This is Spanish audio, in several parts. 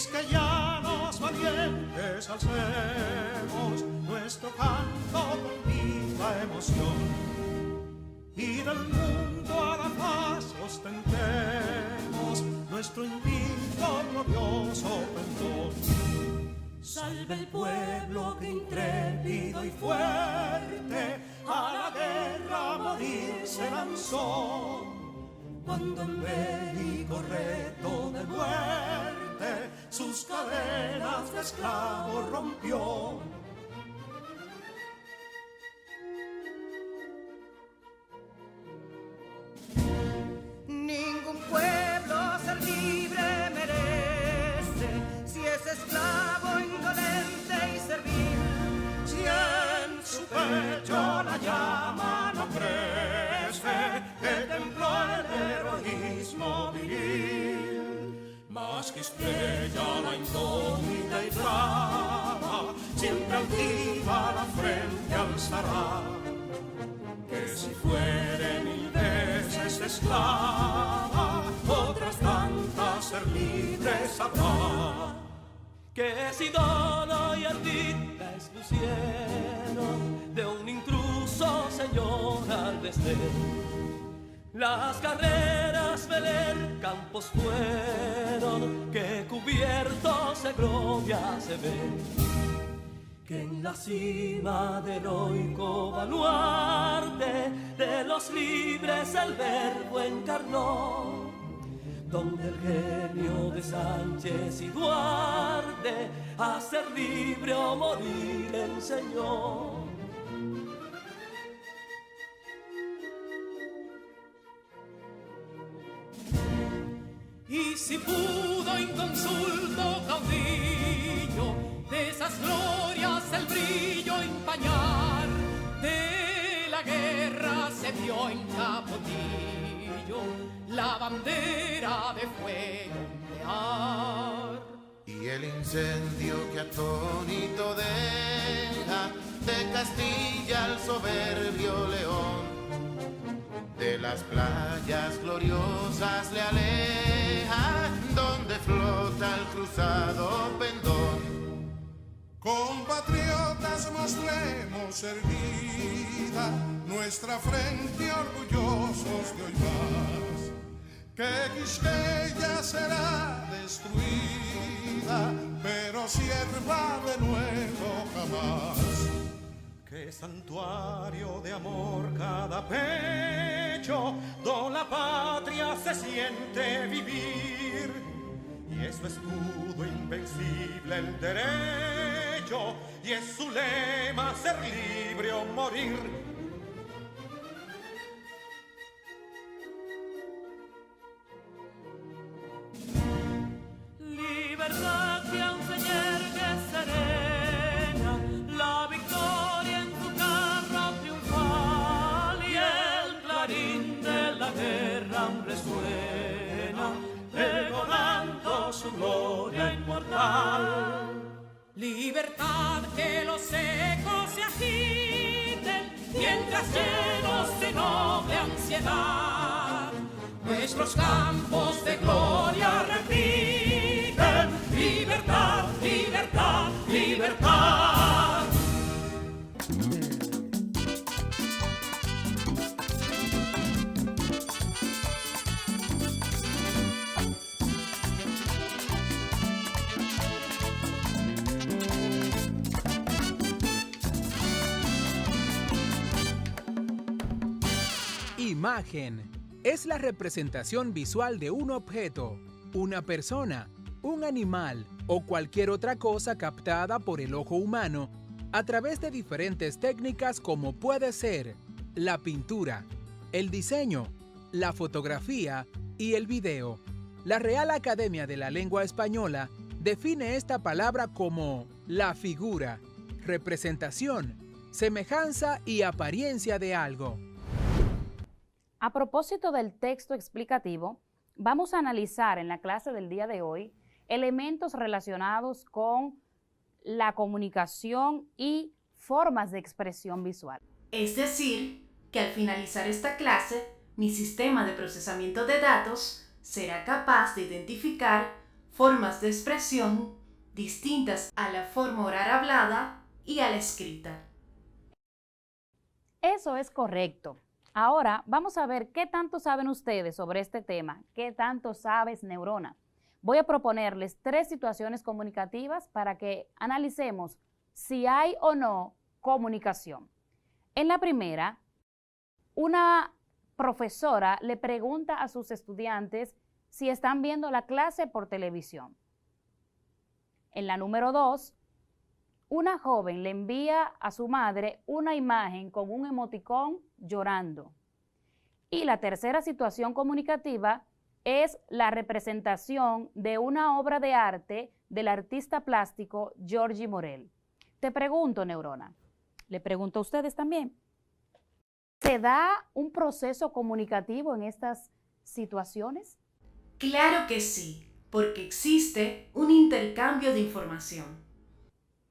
quisqueyanos valientes alcemos nuestro canto con viva emoción, y del mundo a la paz ostentemos nuestro invicto glorioso pendón. Salve el pueblo que intrépido y fuerte a la guerra a morir se lanzó, cuando en bélico reto de muerte sus cadenas de esclavo rompió. Ningún pueblo ser libre merece si es esclavo, indolente y servil. Si en su pecho la llama no crece, que templó el heroísmo viril, más que estrella la indómita y brava, siempre altiva la frente alzará, que si fuere mil veces esclava, otras tantas ser libres habrá. Que si dono y ardita expusieron de un intruso señor al desdén, las carreras veler campos fueron, que cubiertos de gloria se ven, que en la cima del heroico baluarte de los libres el verbo encarnó, donde el genio de Sánchez y Duarte a ser libre o morir enseñó. Y si pudo inconsulto caudillo de esas glorias el brillo empañar, de la guerra se vio en Capotillo la bandera de fuego ondear. Y el incendio que atónito deja de Castilla al soberbio león, de las playas gloriosas le aleja, donde flota el cruzado pendón. Compatriotas, mostremos erguida nuestra frente orgullosos de hoy más, que Quisqueya será destruida, pero sierva de nuevo jamás. Que santuario de amor cada pecho, do la patria se siente vivir, y es su escudo invencible el derecho, y es su lema ser libre o morir. Libertad que aún se yergue serena, la victoria en su carro triunfal, y el clarín de la guerra aún resuena, pregonando su gloria inmortal. Libertad, que los ecos se agiten, mientras llenos de noble ansiedad, nuestros campos de gloria repiten: libertad, libertad, libertad. Imagen es la representación visual de un objeto, una persona, un animal o cualquier otra cosa captada por el ojo humano a través de diferentes técnicas, como puede ser la pintura, el diseño, la fotografía y el video. La Real Academia de la Lengua Española define esta palabra como la figura, representación, semejanza y apariencia de algo. A propósito del texto explicativo, vamos a analizar en la clase del día de hoy elementos relacionados con la comunicación y formas de expresión visual. Es decir, que al finalizar esta clase, mi sistema de procesamiento de datos será capaz de identificar formas de expresión distintas a la forma oral hablada y a la escrita. Eso es correcto. Ahora vamos a ver qué tanto saben ustedes sobre este tema, qué tanto sabes, Neurona. Voy a proponerles 3 situaciones comunicativas para que analicemos si hay o no comunicación. En la primera, una profesora le pregunta a sus estudiantes si están viendo la clase por televisión. En la número 2, una joven le envía a su madre una imagen con un emoticón llorando. Y la tercera situación comunicativa es la representación de una obra de arte del artista plástico Giorgi Morel. Te pregunto, Neurona, le pregunto a ustedes también, ¿se da un proceso comunicativo en estas situaciones? Claro que sí, porque existe un intercambio de información.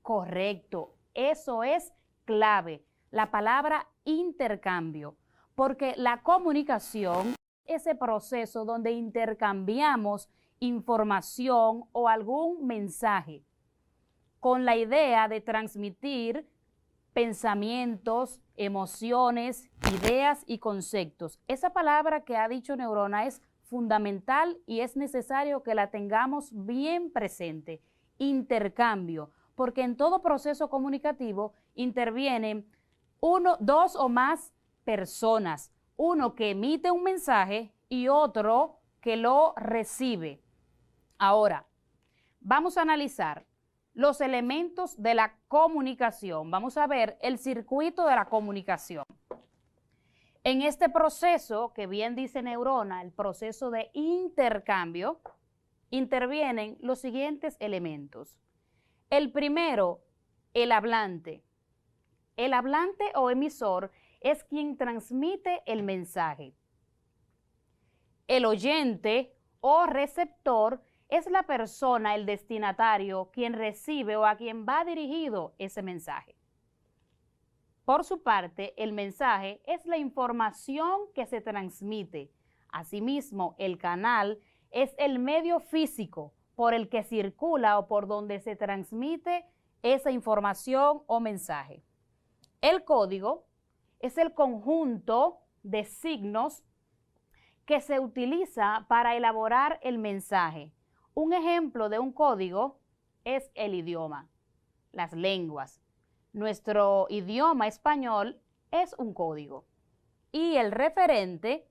Correcto, eso es clave, la palabra intercambio, porque la comunicación es ese proceso donde intercambiamos información o algún mensaje con la idea de transmitir pensamientos, emociones, ideas y conceptos. Esa palabra que ha dicho Neurona es fundamental y es necesario que la tengamos bien presente. Intercambio, porque en todo proceso comunicativo intervienen 1, 2 o más personas, uno que emite un mensaje y otro que lo recibe. Ahora, vamos a analizar los elementos de la comunicación. Vamos a ver el circuito de la comunicación. En este proceso, que bien dice Neurona, el proceso de intercambio, intervienen los siguientes elementos. El primero, el hablante. El hablante o emisor es quien transmite el mensaje. El oyente o receptor es la persona, el destinatario, quien recibe o a quien va dirigido ese mensaje. Por su parte, el mensaje es la información que se transmite. Asimismo, el canal es el medio físico por el que circula o por donde se transmite esa información o mensaje. El código es el conjunto de signos que se utiliza para elaborar el mensaje. Un ejemplo de un código es el idioma, las lenguas. Nuestro idioma español es un código. Y el referente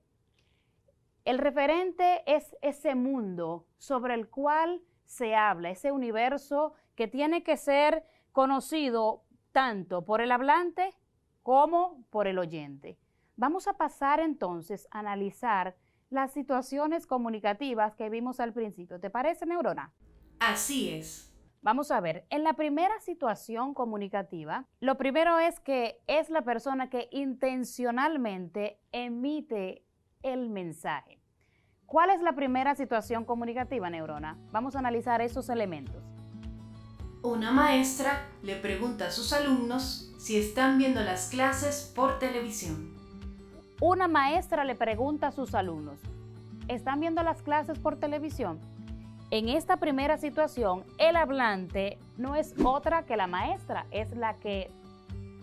es ese mundo sobre el cual se habla, ese universo que tiene que ser conocido tanto por el hablante como por el oyente. Vamos a pasar entonces a analizar las situaciones comunicativas que vimos al principio. ¿Te parece, Neurona? Así es. Vamos a ver, en la primera situación comunicativa, lo primero es que es la persona que intencionalmente emite el mensaje. ¿Cuál es la primera situación comunicativa, Neurona? Vamos a analizar esos elementos. Una maestra le pregunta a sus alumnos si están viendo las clases por televisión. Una maestra le pregunta a sus alumnos, ¿están viendo las clases por televisión? En esta primera situación, el hablante no es otra que la maestra, es la que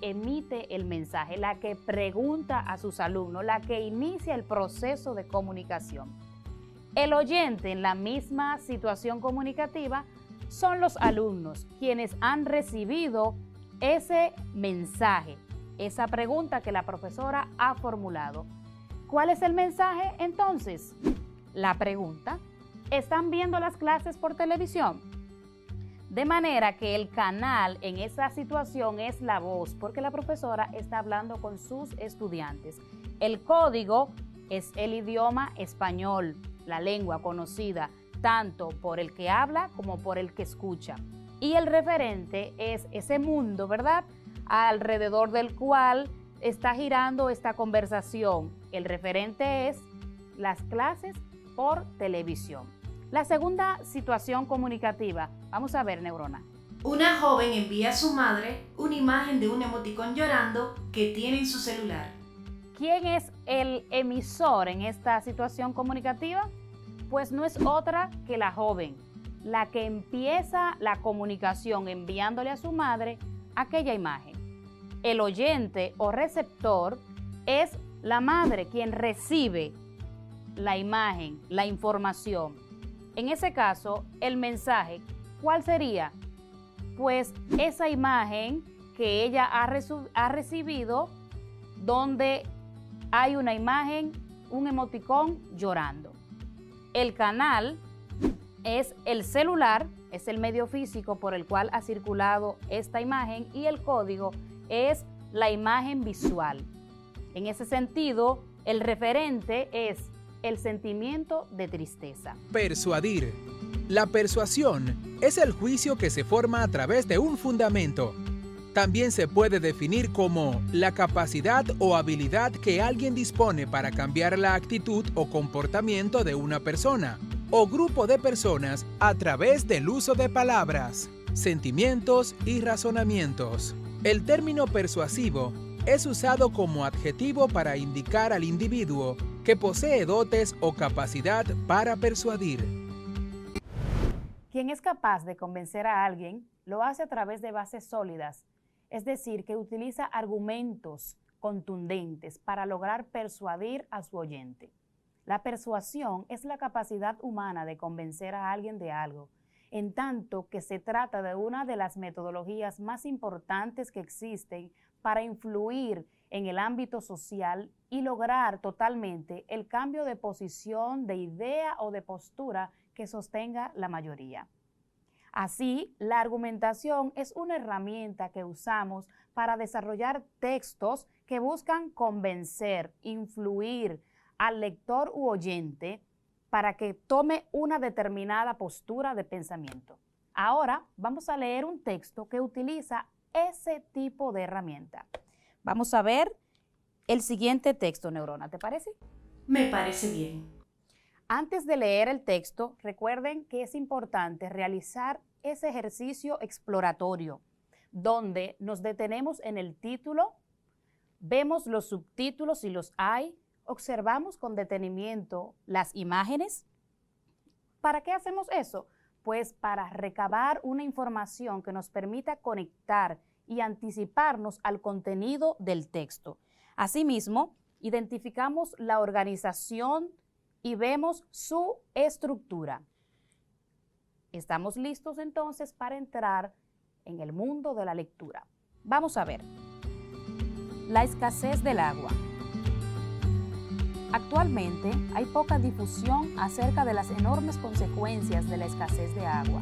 emite el mensaje, la que pregunta a sus alumnos, la que inicia el proceso de comunicación. El oyente en la misma situación comunicativa son los alumnos, quienes han recibido ese mensaje, esa pregunta que la profesora ha formulado. ¿Cuál es el mensaje entonces? La pregunta, ¿están viendo las clases por televisión? De manera que el canal en esa situación es la voz, porque la profesora está hablando con sus estudiantes. El código es el idioma español, la lengua conocida tanto por el que habla como por el que escucha. Y el referente es ese mundo, ¿verdad?, alrededor del cual está girando esta conversación. El referente es las clases por televisión. La segunda situación comunicativa, vamos a ver, Neurona. Una joven envía a su madre una imagen de un emoticón llorando que tiene en su celular. ¿Quién es el emisor en esta situación comunicativa? Pues no es otra que la joven. la que empieza la comunicación enviándole a su madre aquella imagen. El oyente o receptor es la madre quien recibe la imagen, la información. En ese caso, el mensaje, ¿cuál sería? Pues esa imagen que ella ha recibido, donde hay una imagen, un emoticón llorando. El canal es el celular, es el medio físico por el cual ha circulado esta imagen, y el código es la imagen visual. En ese sentido, el referente es el sentimiento de tristeza. Persuadir. La persuasión es el juicio que se forma a través de un fundamento. También se puede definir como la capacidad o habilidad que alguien dispone para cambiar la actitud o comportamiento de una persona o grupo de personas a través del uso de palabras, sentimientos y razonamientos. El término persuasivo es usado como adjetivo para indicar al individuo que posee dotes o capacidad para persuadir. Quien es capaz de convencer a alguien lo hace a través de bases sólidas, es decir, que utiliza argumentos contundentes para lograr persuadir a su oyente. La persuasión es la capacidad humana de convencer a alguien de algo, en tanto que se trata de una de las metodologías más importantes que existen para influir en el ámbito social y lograr totalmente el cambio de posición, de idea o de postura que sostenga la mayoría. Así, la argumentación es una herramienta que usamos para desarrollar textos que buscan convencer, influir al lector u oyente para que tome una determinada postura de pensamiento. Ahora vamos a leer un texto que utiliza ese tipo de herramienta. Vamos a ver el siguiente texto, Neurona, ¿te parece? Me parece bien. Antes de leer el texto, recuerden que es importante realizar ese ejercicio exploratorio, donde nos detenemos en el título, vemos los subtítulos si los hay, observamos con detenimiento las imágenes. ¿Para qué hacemos eso? Pues para recabar una información que nos permita conectar y anticiparnos al contenido del texto. Asimismo, identificamos la organización y vemos su estructura. Estamos listos entonces para entrar en el mundo de la lectura. Vamos a ver. La escasez del agua. Actualmente hay poca difusión acerca de las enormes consecuencias de la escasez de agua.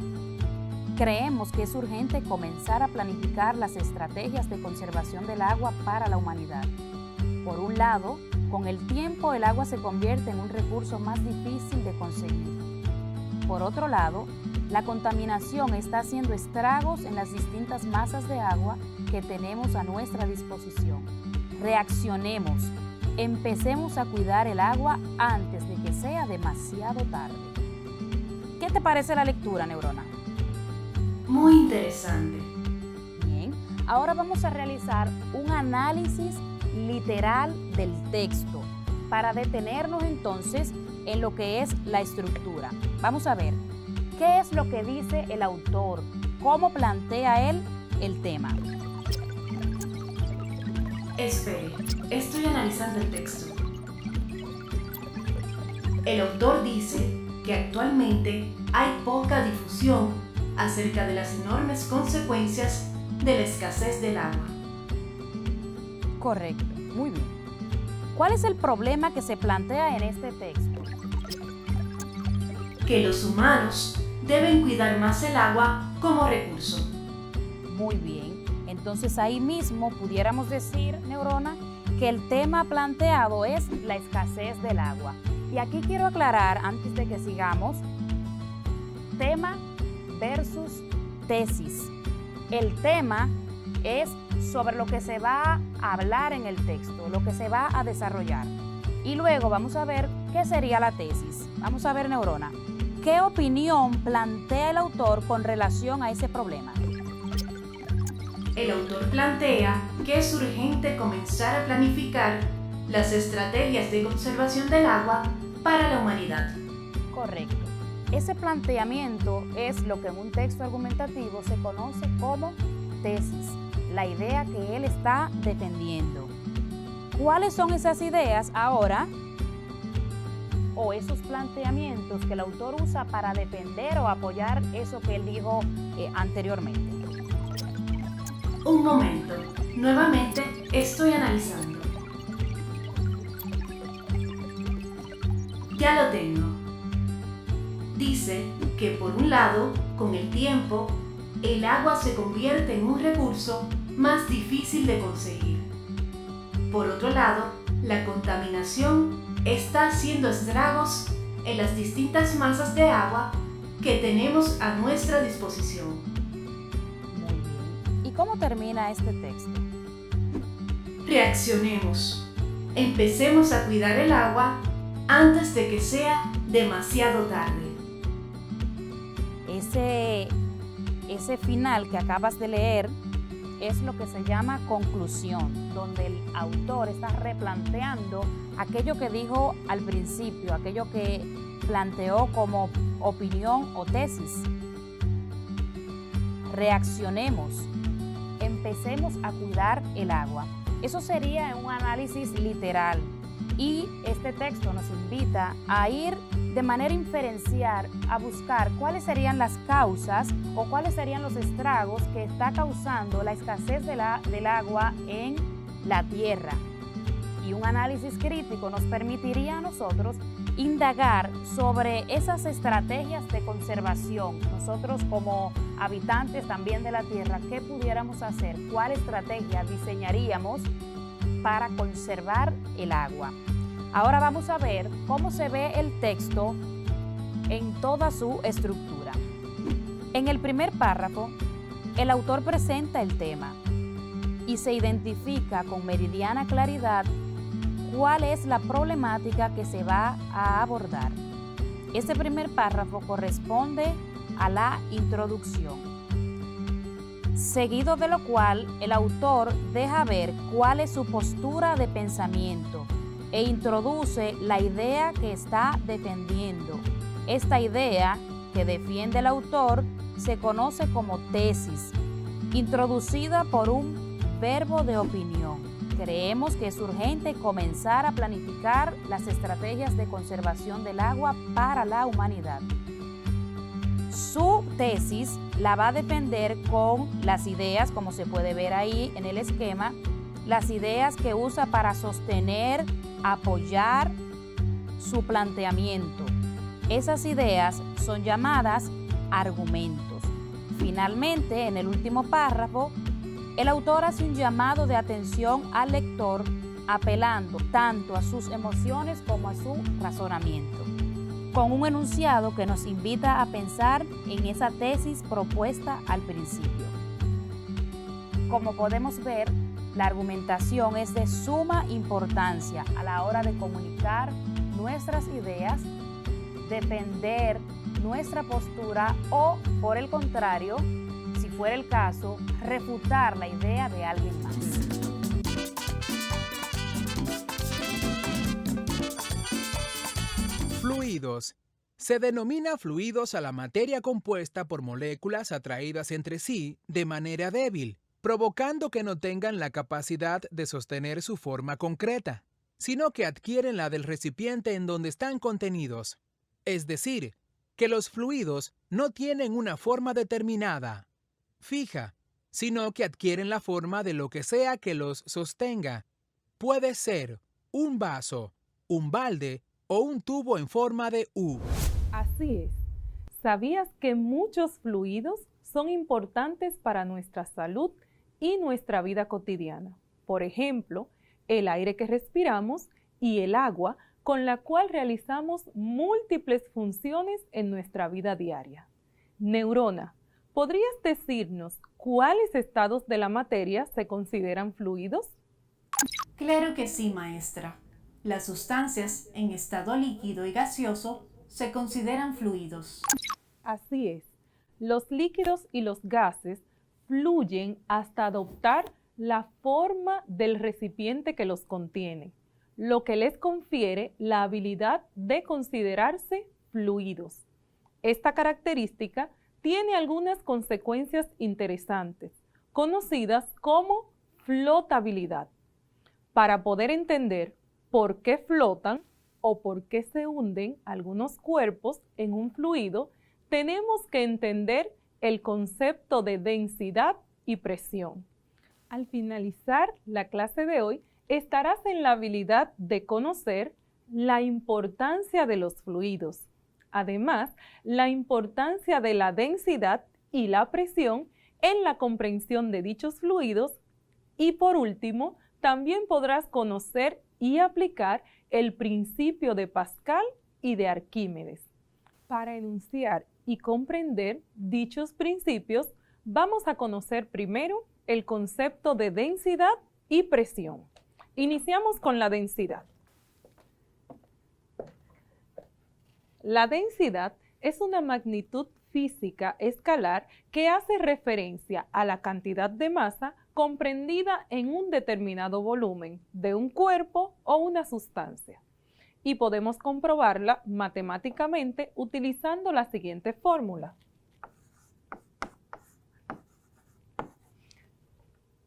Creemos que es urgente comenzar a planificar las estrategias de conservación del agua para la humanidad. Por un lado, con el tiempo el agua se convierte en un recurso más difícil de conseguir. Por otro lado, la contaminación está haciendo estragos en las distintas masas de agua que tenemos a nuestra disposición. Reaccionemos, empecemos a cuidar el agua antes de que sea demasiado tarde. ¿Qué te parece la lectura, Neurona? Muy interesante. Bien, ahora vamos a realizar un análisis literal del texto para detenernos entonces en lo que es la estructura. Vamos a ver qué es lo que dice el autor, cómo plantea él el tema. Espere, estoy analizando el texto. El autor dice que actualmente hay poca difusión acerca de las enormes consecuencias de la escasez del agua. Correcto, muy bien. ¿Cuál es el problema que se plantea en este texto? Que los humanos deben cuidar más el agua como recurso. Muy bien. Entonces ahí mismo pudiéramos decir, Neurona, que el tema planteado es la escasez del agua. Y aquí quiero aclarar, antes de que sigamos, tema versus tesis. El tema es sobre lo que se va a hablar en el texto, lo que se va a desarrollar. Y luego vamos a ver qué sería la tesis. Vamos a ver, Neurona, ¿qué opinión plantea el autor con relación a ese problema? El autor plantea que es urgente comenzar a planificar las estrategias de conservación del agua para la humanidad. Correcto. Ese planteamiento es lo que en un texto argumentativo se conoce como tesis, la idea que él está defendiendo. ¿Cuáles son esas ideas ahora o esos planteamientos que el autor usa para defender o apoyar eso que él dijo anteriormente? Un momento, nuevamente estoy analizando. Ya lo tengo. Dice que por un lado, con el tiempo, el agua se convierte en un recurso más difícil de conseguir. Por otro lado, la contaminación está haciendo estragos en las distintas masas de agua que tenemos a nuestra disposición. Muy bien. ¿Y cómo termina este texto? Reaccionemos. Empecemos a cuidar el agua antes de que sea demasiado tarde. Ese final que acabas de leer es lo que se llama conclusión, donde el autor está replanteando aquello que dijo al principio, aquello que planteó como opinión o tesis. Reaccionemos, empecemos a cuidar el agua. Eso sería un análisis literal y este texto nos invita a ir de manera inferencial a buscar cuáles serían las causas o cuáles serían los estragos que está causando la escasez del agua en la tierra. Y un análisis crítico nos permitiría a nosotros indagar sobre esas estrategias de conservación. Nosotros como habitantes también de la tierra, ¿qué pudiéramos hacer? ¿Cuál estrategia diseñaríamos para conservar el agua? Ahora vamos a ver cómo se ve el texto en toda su estructura. En el primer párrafo, el autor presenta el tema y se identifica con meridiana claridad cuál es la problemática que se va a abordar. Este primer párrafo corresponde a la introducción, seguido de lo cual el autor deja ver cuál es su postura de pensamiento e introduce la idea que está defendiendo. Esta idea que defiende el autor se conoce como tesis, introducida por un verbo de opinión. Creemos que es urgente comenzar a planificar las estrategias de conservación del agua para la humanidad. Su tesis la va a defender con las ideas, como se puede ver ahí en el esquema, las ideas que usa para sostener, apoyar su planteamiento. Esas ideas son llamadas argumentos. Finalmente, en el último párrafo, el autor hace un llamado de atención al lector, apelando tanto a sus emociones como a su razonamiento, con un enunciado que nos invita a pensar en esa tesis propuesta al principio. Como podemos ver, la argumentación es de suma importancia a la hora de comunicar nuestras ideas, defender nuestra postura o, por el contrario, si fuera el caso, refutar la idea de alguien más. Fluidos. Se denomina fluidos a la materia compuesta por moléculas atraídas entre sí de manera débil, provocando que no tengan la capacidad de sostener su forma concreta, sino que adquieren la del recipiente en donde están contenidos. Es decir, que los fluidos no tienen una forma determinada, fija, sino que adquieren la forma de lo que sea que los sostenga. Puede ser un vaso, un balde o un tubo en forma de U. Así es. ¿Sabías que muchos fluidos son importantes para nuestra salud y nuestra vida cotidiana? Por ejemplo, el aire que respiramos y el agua con la cual realizamos múltiples funciones en nuestra vida diaria. Neurona, ¿podrías decirnos cuáles estados de la materia se consideran fluidos? Claro que sí, maestra. Las sustancias en estado líquido y gaseoso se consideran fluidos. Así es. Los líquidos y los gases fluyen hasta adoptar la forma del recipiente que los contiene, lo que les confiere la habilidad de considerarse fluidos. Esta característica tiene algunas consecuencias interesantes, conocidas como flotabilidad. Para poder entender por qué flotan o por qué se hunden algunos cuerpos en un fluido, tenemos que entender el concepto de densidad y presión. Al finalizar la clase de hoy, estarás en la habilidad de conocer la importancia de los fluidos. Además, la importancia de la densidad y la presión en la comprensión de dichos fluidos. Y por último, también podrás conocer y aplicar el principio de Pascal y de Arquímedes. Para enunciar y comprender dichos principios, vamos a conocer primero el concepto de densidad y presión. Iniciamos con la densidad. La densidad es una magnitud física escalar que hace referencia a la cantidad de masa comprendida en un determinado volumen de un cuerpo o una sustancia. Y podemos comprobarla matemáticamente utilizando la siguiente fórmula,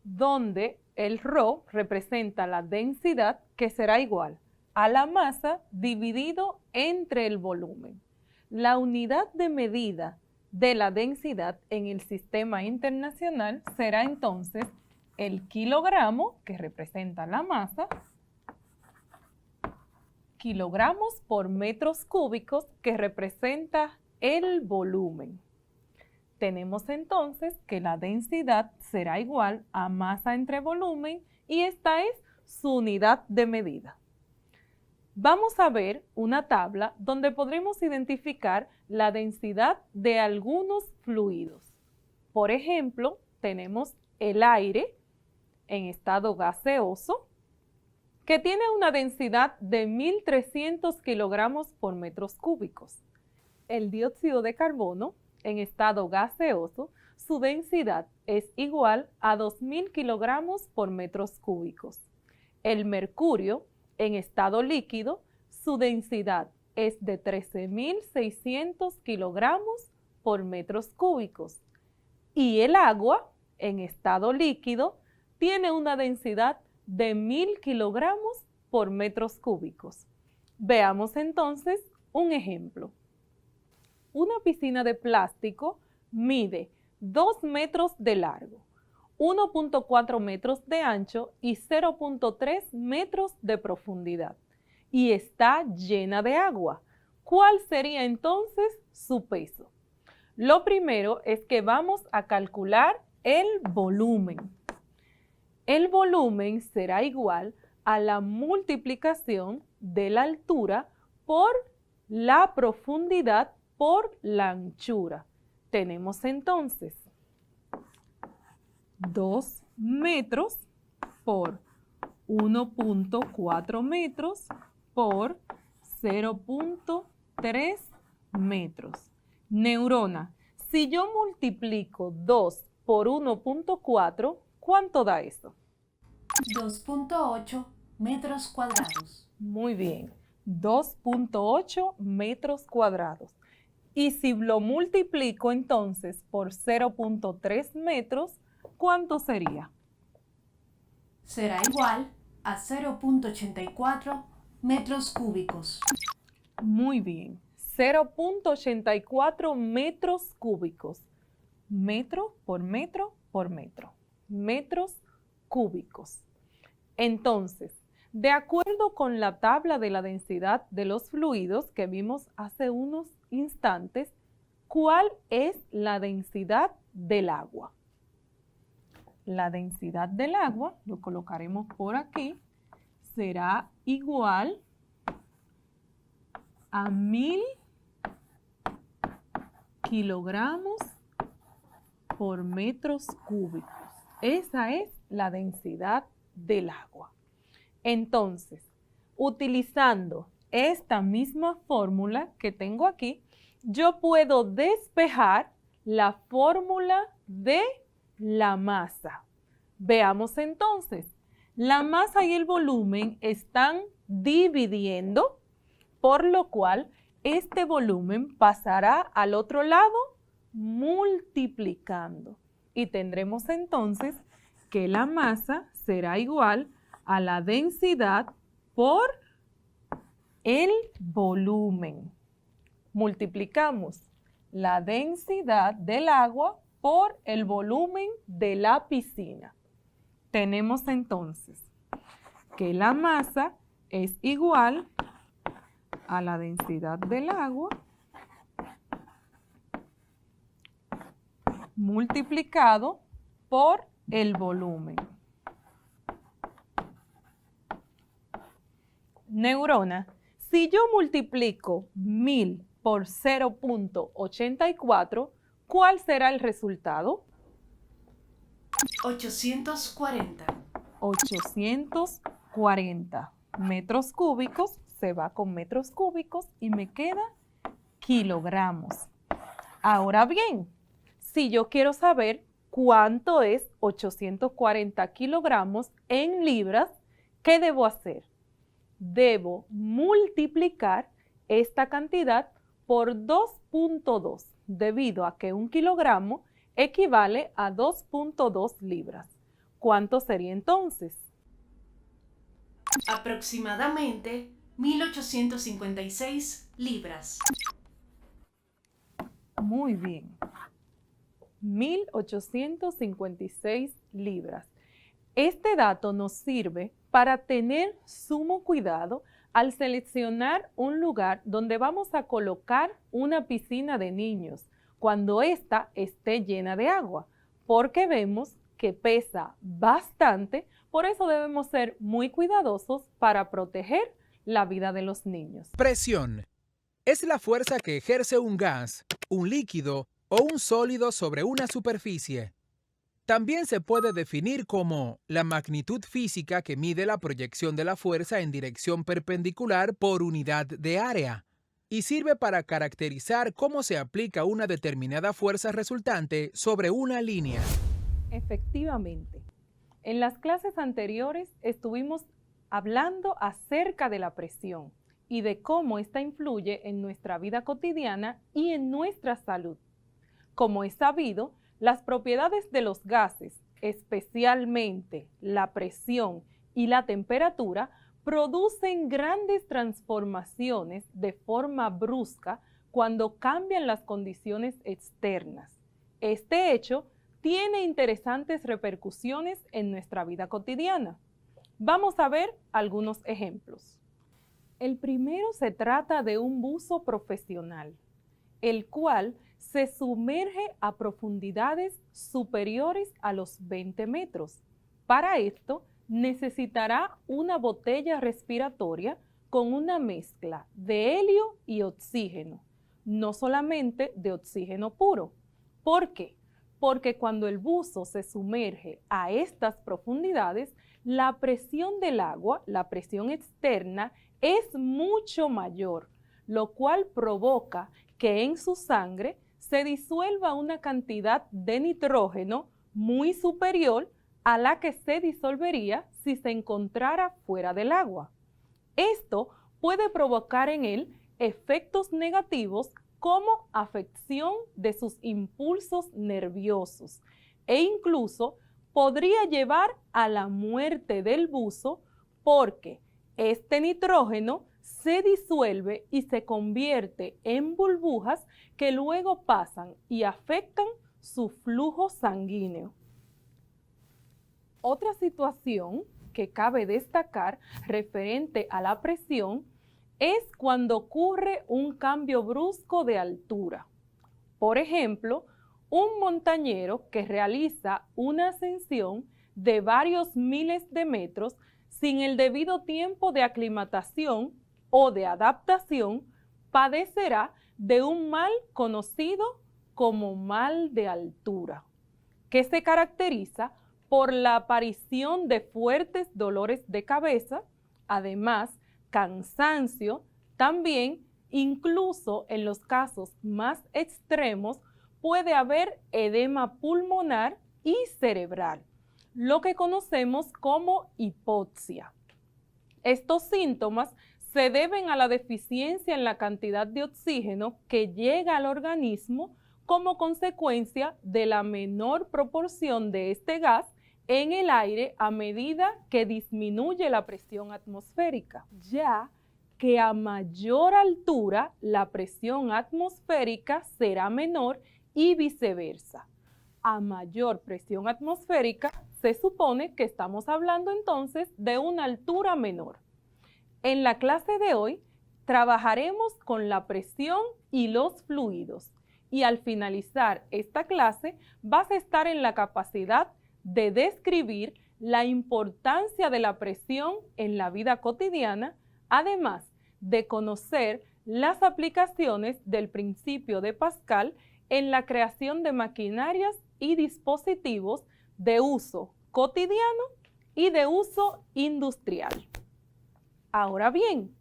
donde el ρ representa la densidad, que será igual a la masa dividido entre el volumen. La unidad de medida de la densidad en el sistema internacional será entonces el kilogramo, que representa la masa, kilogramos por metros cúbicos, que representa el volumen. Tenemos entonces que la densidad será igual a masa entre volumen y esta es su unidad de medida. Vamos a ver una tabla donde podremos identificar la densidad de algunos fluidos. Por ejemplo, tenemos el aire en estado gaseoso, que tiene una densidad de 1.300 kilogramos por metros cúbicos. El dióxido de carbono en estado gaseoso, su densidad es igual a 2.000 kilogramos por metros cúbicos. El mercurio en estado líquido, su densidad es de 13.600 kilogramos por metros cúbicos. Y el agua en estado líquido tiene una densidad de 1.000 kilogramos por metros cúbicos. Veamos entonces un ejemplo. Una piscina de plástico mide 2 metros de largo, 1.4 metros de ancho y 0.3 metros de profundidad y está llena de agua. ¿Cuál sería entonces su peso? Lo primero es que vamos a calcular el volumen. El volumen será igual a la multiplicación de la altura por la profundidad por la anchura. Tenemos entonces 2 metros por 1.4 metros por 0.3 metros. Neurona, si yo multiplico 2 por 1.4, ¿cuánto da eso? 2.8 metros cuadrados. Muy bien, 2.8 metros cuadrados. Y si lo multiplico entonces por 0.3 metros, ¿cuánto sería? Será igual a 0.84 metros cúbicos. Muy bien, 0.84 metros cúbicos. Metro por metro por metro. Metros cúbicos. Entonces, de acuerdo con la tabla de la densidad de los fluidos que vimos hace unos instantes, ¿cuál es la densidad del agua? La densidad del agua, lo colocaremos por aquí, será igual a 1000 kilogramos por metros cúbicos. Esa es la densidad del agua. Entonces, utilizando esta misma fórmula que tengo aquí, yo puedo despejar la fórmula de la masa. Veamos entonces, la masa y el volumen están dividiendo, por lo cual este volumen pasará al otro lado multiplicando. Y tendremos entonces que la masa será igual a la densidad por el volumen. Multiplicamos la densidad del agua por el volumen de la piscina. Tenemos entonces que la masa es igual a la densidad del agua multiplicado por el volumen. Neurona, si yo multiplico 1000 por 0.84, ¿cuál será el resultado? 840. 840 metros cúbicos se va con metros cúbicos y me queda kilogramos. Ahora bien, si yo quiero saber cuánto es 840 kilogramos en libras, ¿qué debo hacer? Debo multiplicar esta cantidad por 2.2, debido a que un kilogramo equivale a 2.2 libras. ¿Cuánto sería entonces? Aproximadamente 1856 libras. Muy bien. 1856 libras. Este dato nos sirve para tener sumo cuidado al seleccionar un lugar donde vamos a colocar una piscina de niños cuando ésta esté llena de agua, porque vemos que pesa bastante, por eso debemos ser muy cuidadosos para proteger la vida de los niños. Presión. Es la fuerza que ejerce un gas, un líquido o un sólido sobre una superficie. También se puede definir como la magnitud física que mide la proyección de la fuerza en dirección perpendicular por unidad de área y sirve para caracterizar cómo se aplica una determinada fuerza resultante sobre una línea. Efectivamente, en las clases anteriores estuvimos hablando acerca de la presión y de cómo esta influye en nuestra vida cotidiana y en nuestra salud. Como es sabido, las propiedades de los gases, especialmente la presión y la temperatura, producen grandes transformaciones de forma brusca cuando cambian las condiciones externas. Este hecho tiene interesantes repercusiones en nuestra vida cotidiana. Vamos a ver algunos ejemplos. El primero se trata de un buzo profesional, el cual se sumerge a profundidades superiores a los 20 metros. Para esto, necesitará una botella respiratoria con una mezcla de helio y oxígeno, no solamente de oxígeno puro. ¿Por qué? Porque cuando el buzo se sumerge a estas profundidades, la presión del agua, la presión externa, es mucho mayor, lo cual provoca que en su sangre se disuelva una cantidad de nitrógeno muy superior a la que se disolvería si se encontrara fuera del agua. Esto puede provocar en él efectos negativos como afección de sus impulsos nerviosos e incluso podría llevar a la muerte del buzo porque este nitrógeno se disuelve y se convierte en burbujas que luego pasan y afectan su flujo sanguíneo. Otra situación que cabe destacar referente a la presión es cuando ocurre un cambio brusco de altura. Por ejemplo, un montañero que realiza una ascensión de varios miles de metros sin el debido tiempo de aclimatación o de adaptación, padecerá de un mal conocido como mal de altura, que se caracteriza por la aparición de fuertes dolores de cabeza, además cansancio, también incluso en los casos más extremos puede haber edema pulmonar y cerebral, lo que conocemos como hipoxia. Estos síntomas se deben a la deficiencia en la cantidad de oxígeno que llega al organismo como consecuencia de la menor proporción de este gas en el aire a medida que disminuye la presión atmosférica, ya que a mayor altura la presión atmosférica será menor y viceversa. A mayor presión atmosférica se supone que estamos hablando entonces de una altura menor. En la clase de hoy trabajaremos con la presión y los fluidos y al finalizar esta clase vas a estar en la capacidad de describir la importancia de la presión en la vida cotidiana, además de conocer las aplicaciones del principio de Pascal en la creación de maquinarias y dispositivos de uso cotidiano y de uso industrial. Ahora bien,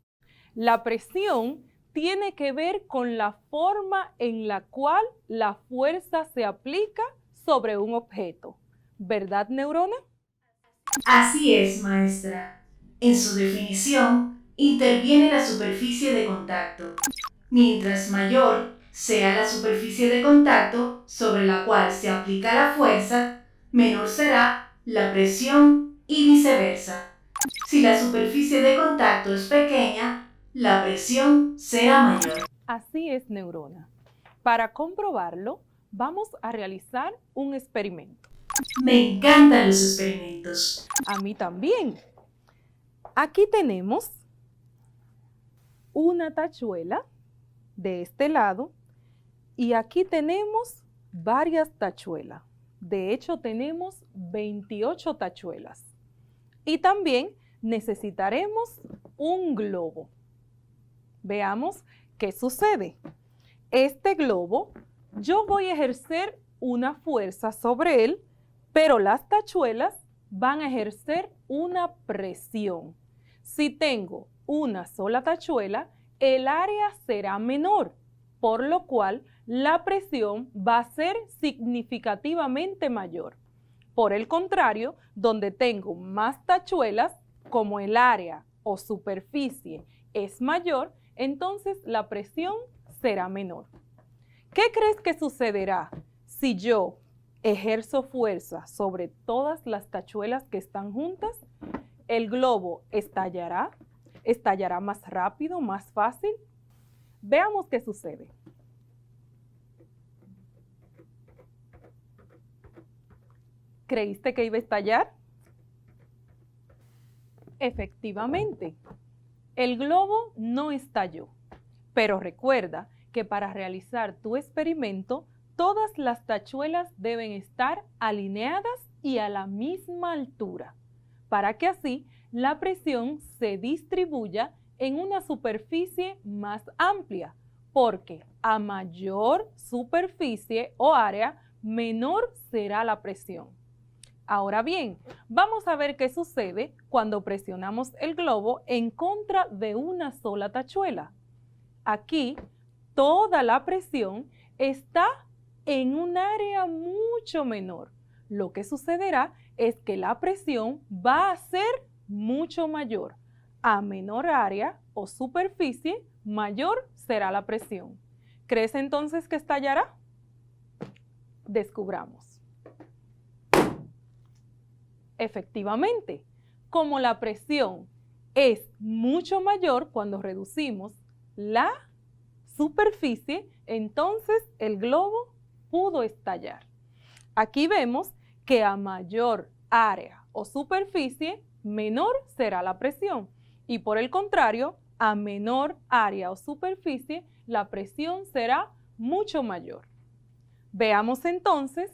la presión tiene que ver con la forma en la cual la fuerza se aplica sobre un objeto. ¿Verdad, Neurona? Así es, maestra. En su definición, interviene la superficie de contacto. Mientras mayor sea la superficie de contacto sobre la cual se aplica la fuerza, menor será la presión y viceversa. Si la superficie de contacto es pequeña, la presión será mayor. Así es, Neurona. Para comprobarlo, vamos a realizar un experimento. Me encantan los experimentos. A mí también. Aquí tenemos una tachuela de este lado y aquí tenemos varias tachuelas. De hecho, tenemos 28 tachuelas. Y también necesitaremos un globo. Veamos qué sucede. Este globo, yo voy a ejercer una fuerza sobre él, pero las tachuelas van a ejercer una presión. Si tengo una sola tachuela, el área será menor, por lo cual la presión va a ser significativamente mayor. Por el contrario, donde tengo más tachuelas, como el área o superficie es mayor, entonces la presión será menor. ¿Qué crees que sucederá si yo ejerzo fuerza sobre todas las tachuelas que están juntas? ¿El globo estallará? ¿Estallará más rápido, más fácil? Veamos qué sucede. ¿Creíste que iba a estallar? Efectivamente, el globo no estalló. Pero recuerda que para realizar tu experimento, todas las tachuelas deben estar alineadas y a la misma altura, para que así la presión se distribuya en una superficie más amplia, porque a mayor superficie o área, menor será la presión. Ahora bien, vamos a ver qué sucede cuando presionamos el globo en contra de una sola tachuela. Aquí, toda la presión está en un área mucho menor. Lo que sucederá es que la presión va a ser mucho mayor. A menor área o superficie, mayor será la presión. ¿Crees entonces que estallará? Descubramos. Efectivamente, como la presión es mucho mayor cuando reducimos la superficie, entonces el globo pudo estallar. Aquí vemos que a mayor área o superficie, menor será la presión. Y por el contrario, a menor área o superficie, la presión será mucho mayor. Veamos entonces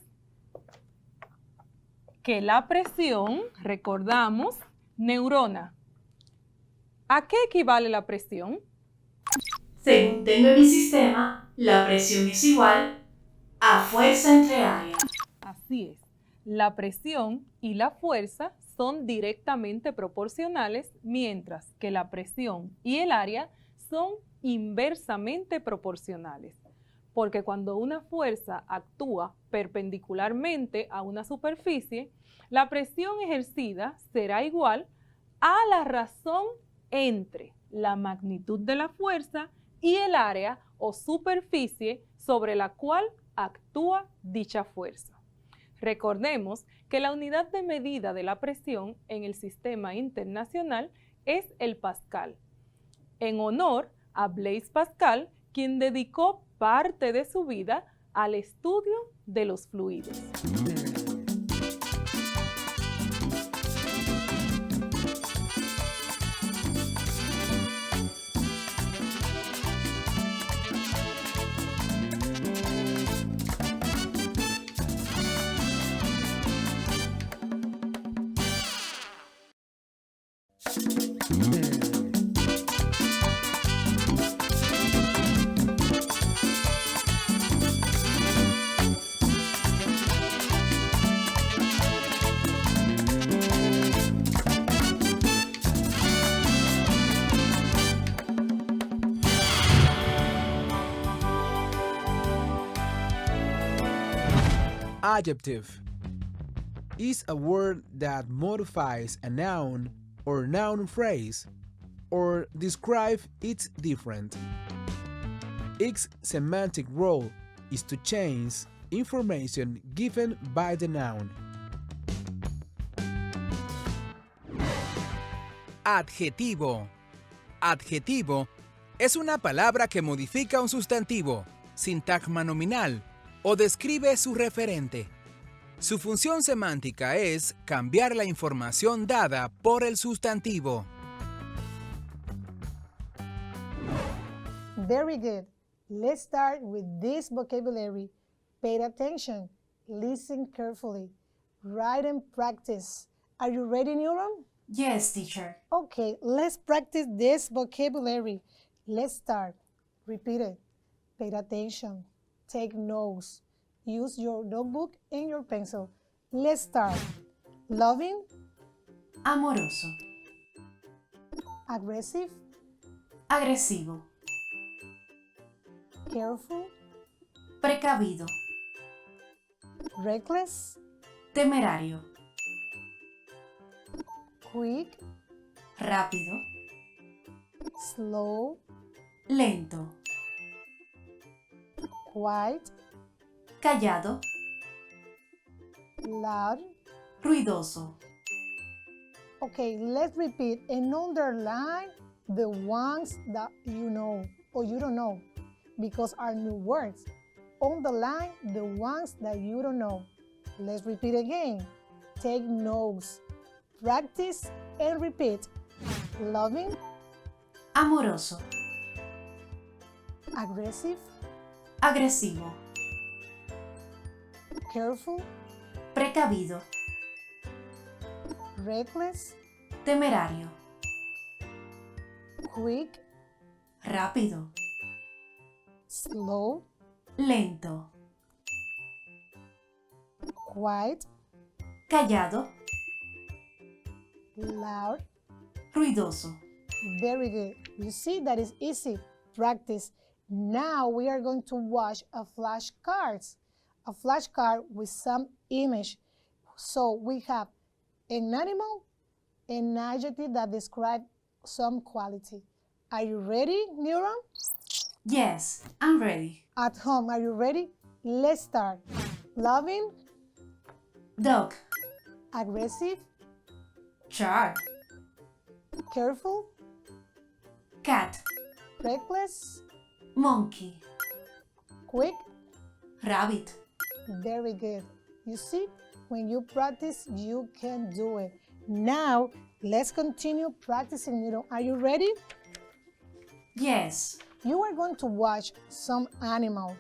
que la presión, recordamos, neurona. ¿A qué equivale la presión? Según tengo en mi sistema, la presión es igual a fuerza entre área. Así es. La presión y la fuerza son directamente proporcionales, mientras que la presión y el área son inversamente proporcionales. Porque cuando una fuerza actúa perpendicularmente a una superficie, la presión ejercida será igual a la razón entre la magnitud de la fuerza y el área o superficie sobre la cual actúa dicha fuerza. Recordemos que la unidad de medida de la presión en el sistema internacional es el pascal, en honor a Blaise Pascal, quien dedicó parte de su vida al estudio de los fluidos. Adjective is a word that modifies a noun or noun phrase or describes its different. Its semantic role is to change information given by the noun. Adjetivo. Adjetivo es una palabra que modifica un sustantivo, sintagma nominal, o describe su referente. Su función semántica es cambiar la información dada por el sustantivo. Very good. Let's start with this vocabulary. Pay attention. Listen carefully. Write and practice. Are you ready, Neuron? Yes, teacher. Okay, let's practice this vocabulary. Let's start. Repeat it. Pay attention. Take notes. Use your notebook and your pencil. Let's start. Loving. Amoroso. Aggressive. Agresivo. Careful. Precavido. Reckless. Temerario. Quick. Rápido. Slow. Lento. Quiet. Callado. Loud. Ruidoso. Okay, let's repeat and underline the ones that you know or you don't know because are new words. Underline the ones that you don't know. Let's repeat again. Take notes. Practice and repeat. Loving. Amoroso. Aggressive. Agresivo. Careful. Precavido. Reckless. Temerario. Quick. Rápido. Slow. Lento. Quiet. Callado. Loud. Ruidoso. Very good. You see, that is easy. Practice. Now we are going to watch a flashcards. A flashcard with some image. So we have an animal, an adjective that describe some quality. Are you ready, Neuron? Yes, I'm ready. At home, are you ready? Let's start. Loving. Dog. Aggressive. Shark. Careful. Cat. Reckless. Monkey. Quick. Rabbit. Very good. You see, when you practice, you can do it. Now, let's continue practicing. Are you ready? Yes. You are going to watch some animal.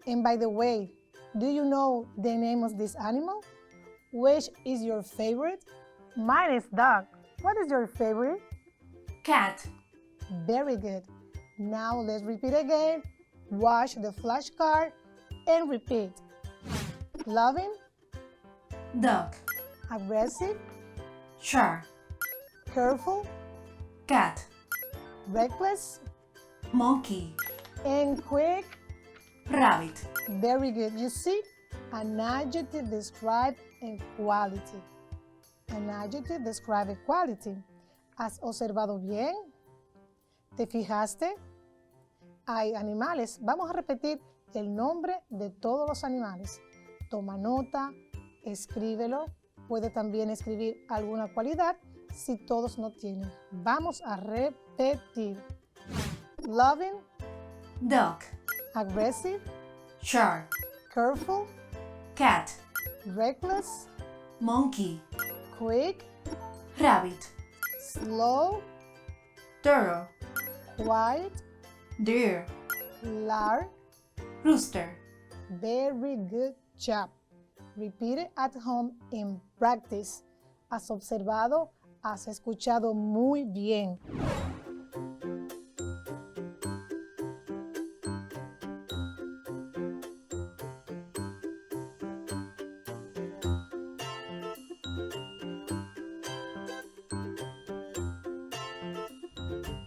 And by the way, do you know the name of this animal? Which is your favorite? Mine is dog. What is your favorite? Cat. Very good. Now let's repeat again. Watch the flashcard and repeat. Loving. Dog. Aggressive. Shark. Careful. Cat. Reckless. Monkey. And quick. Rabbit. Very good. You see, an adjective describes equality. An adjective describes equality. ¿Has observado bien? ¿Te fijaste? Hay animales. Vamos a repetir el nombre de todos los animales. Toma nota, escríbelo. Puede también escribir alguna cualidad si todos no tienen. Vamos a repetir. Loving, Dog. aggressive, Shark. careful, Cat. reckless, Monkey. quick, Rabbit. slow, Turtle. quiet, Deer. large. Rooster. Very good job. Repeat it at home and practice. Has observado, has escuchado muy bien.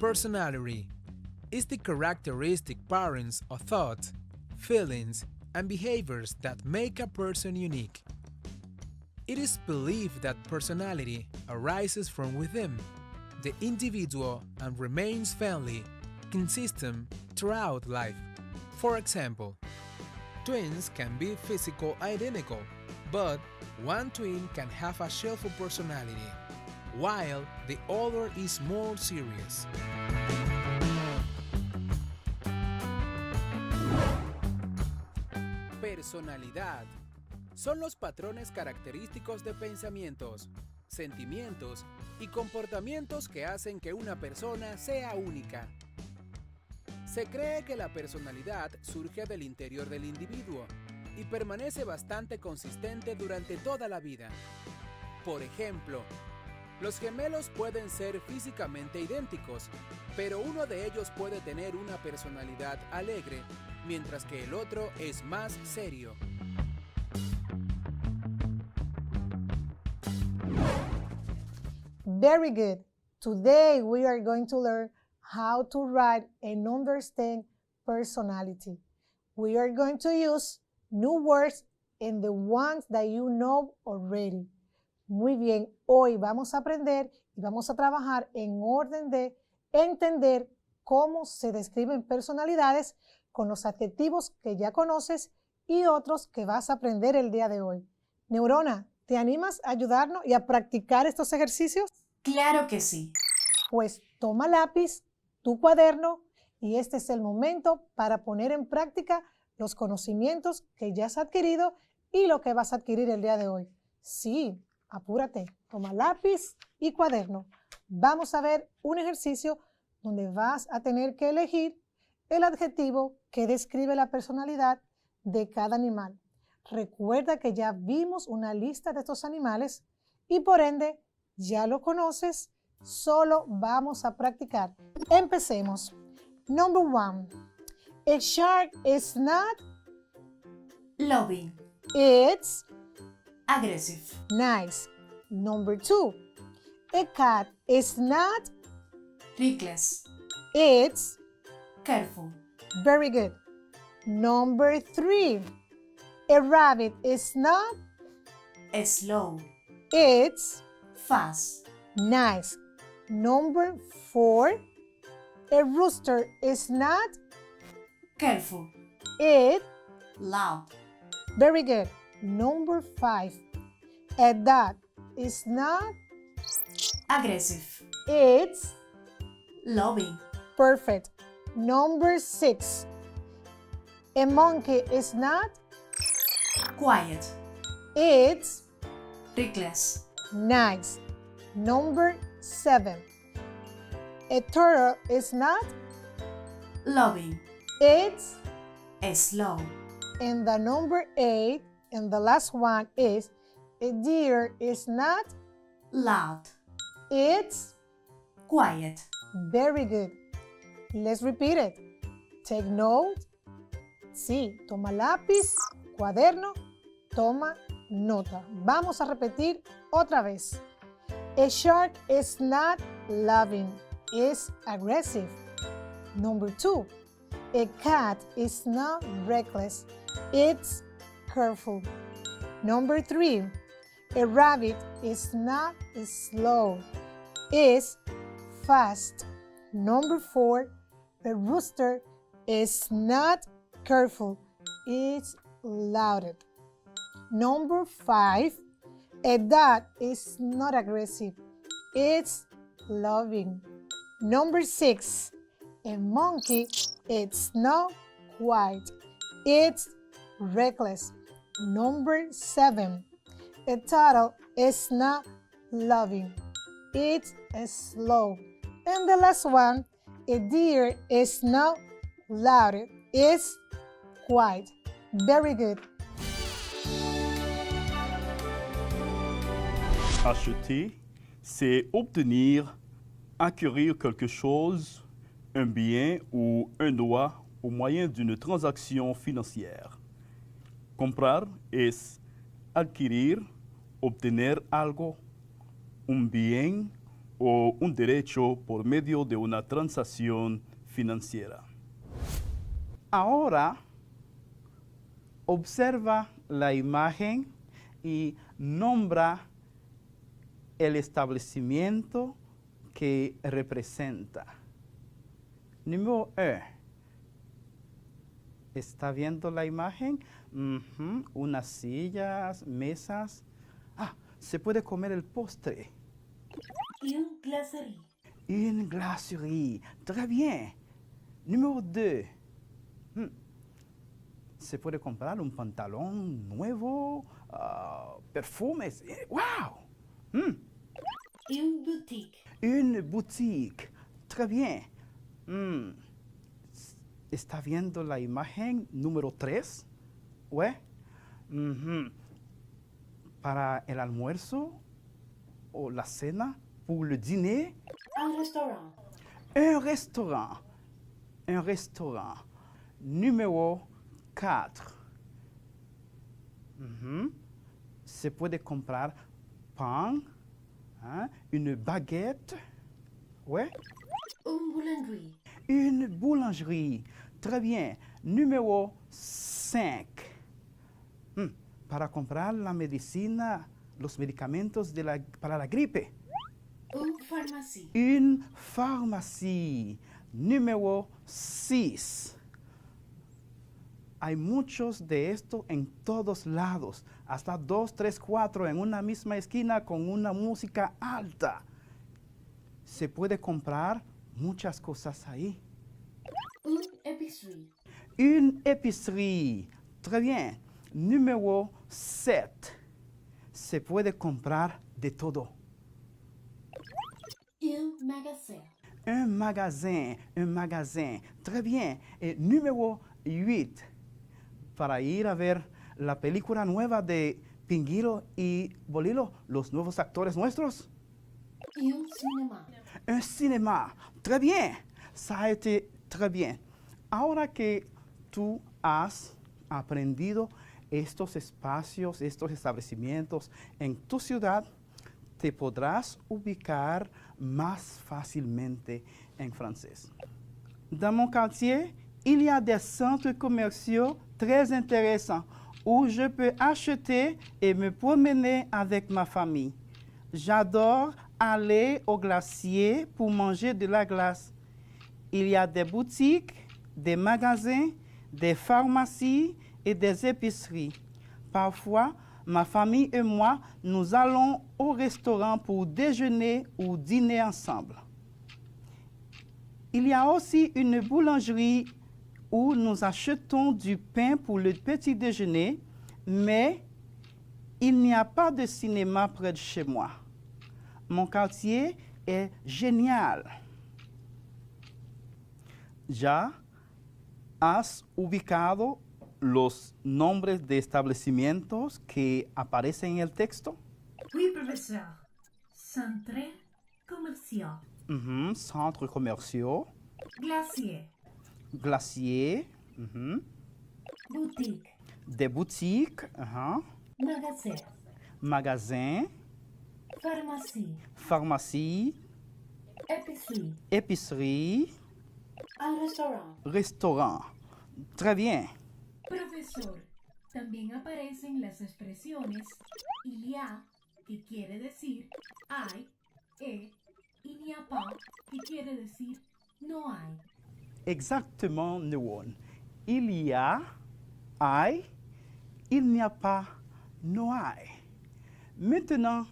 Personality is the characteristic patterns of thoughts, feelings, and behaviors that make a person unique. It is believed that personality arises from within the individual and remains fairly consistent throughout life. For example, twins can be physically identical, but one twin can have a cheerful personality, while the other is more serious. Personalidad son los patrones característicos de pensamientos, sentimientos y comportamientos que hacen que una persona sea única. Se cree que la personalidad surge del interior del individuo y permanece bastante consistente durante toda la vida. Por ejemplo, los gemelos pueden ser físicamente idénticos, pero uno de ellos puede tener una personalidad alegre, mientras que el otro es más serio. Very good. Today we are going to learn how to write and understand personality. We are going to use new words and the ones that you know already. Muy bien, hoy vamos a aprender y vamos a trabajar en orden de entender cómo se describen personalidades con los adjetivos que ya conoces y otros que vas a aprender el día de hoy. Neurona, ¿te animas a ayudarnos y a practicar estos ejercicios? Claro que sí. Pues toma lápiz, tu cuaderno y este es el momento para poner en práctica los conocimientos que ya has adquirido y lo que vas a adquirir el día de hoy. Sí, apúrate, toma lápiz y cuaderno. Vamos a ver un ejercicio donde vas a tener que elegir el adjetivo que describe la personalidad de cada animal. Recuerda que ya vimos una lista de estos animales y por ende ya lo conoces, solo vamos a practicar. Empecemos. Number 1. A shark is not Loving. It's Aggressive. nice. Number 2. A cat is not Reckless. It's Careful. very good. Number 3. A rabbit is not Slow. It's Fast. nice. Number 4. A rooster is not Careful. It's Loud. very good. Number 5. A dog is not Aggressive. It's Loving. perfect. Number 6. A monkey is not Quiet. It's Reckless. nice. Number 7. A turtle is not Loving. It's Slow. and the number 8 and the last one is a deer is not Loud. It's Quiet. very good. Let's repeat it. Take note. Sí, toma lápiz, cuaderno, toma nota. Vamos a repetir otra vez. A shark is not loving, it's aggressive. Number 2. A cat is not reckless, it's careful. Number 3. A rabbit is not slow, it's fast. Number 4, a rooster is not careful, it's loud. Number 5, a dog is not aggressive, it's loving. Number 6, a monkey is not quiet, it's reckless. Number 7, a turtle is not loving, it's slow. And the last one, a deer is not loud, it's quiet. Very good. Acheter, c'est obtenir, acquérir quelque chose, un bien ou un droit au moyen d'une transaction financière. Comprar es adquirir, obtener algo, un bien o un derecho por medio de una transacción financiera. Ahora, observa la imagen y nombra el establecimiento que representa. Número 1. ¿Está viendo la imagen? Unas sillas, mesas. Se puede comer el postre. Une glacerie. Une glacerie. Très bien. Número 2. Se puede comprar un pantalón nuevo, perfumes. ¡Wow! Une boutique. Une boutique. Très bien. ¿Está viendo la imagen número 3? ¿Ouais? Para el almuerzo o la cena, pour le dîner. Un restaurant. Un restaurant. Un restaurant. Numéro 4. Se puede comprar pan, une baguette. Ouais? Une boulangerie. Une boulangerie. Très bien. Numéro 5. Para comprar la medicina, los medicamentos para la gripe. Une pharmacie. Une pharmacie. Número 6. Hay muchos de estos en todos lados, hasta 2, 3, 4 en una misma esquina con una música alta. Se puede comprar muchas cosas ahí. Une épicerie. Une épicerie. Très bien. Número 7. Se puede comprar de todo. Un magasin. Un magasin. Un magasin. Très bien. Número 8. Para ir a ver la película nueva de Pinguilo y Bolilo, los nuevos actores nuestros. Un cinéma. Un cinéma. Très bien. Ça a été très bien. Ahora que tú has aprendido estos espacios, estos establecimientos en tu ciudad, te podrás ubicar más fácilmente en francés. Dans mon quartier, il y a des centres commerciaux très intéressants où je peux acheter et me promener avec ma famille. J'adore aller au glacier pour manger de la glace. Il y a des boutiques, des magasins, des pharmacies et des épiceries. Parfois, ma famille et moi, nous allons au restaurant pour déjeuner ou dîner ensemble. Il y a aussi une boulangerie où nous achetons du pain pour le petit déjeuner, mais il n'y a pas de cinéma près de chez moi. Mon quartier est génial. ¿Ya has ubicado los nombres de establecimientos que aparecen en el texto? Oui, professeur. Centre commercial. Centres commerciaux. Glacier. Glacier. Boutique. Des boutiques. Magasin. Magasin. Pharmacie. Pharmacie. Épicerie. Épicerie. Un restaurant. Restaurant. Très bien. Profesor, también aparecen las expresiones il y a, que quiere decir hay, Il n'y a pas, que quiere decir no hay. Exactement, Nuon. Il y a, hay, il n'y a pas, no hay. Maintenant,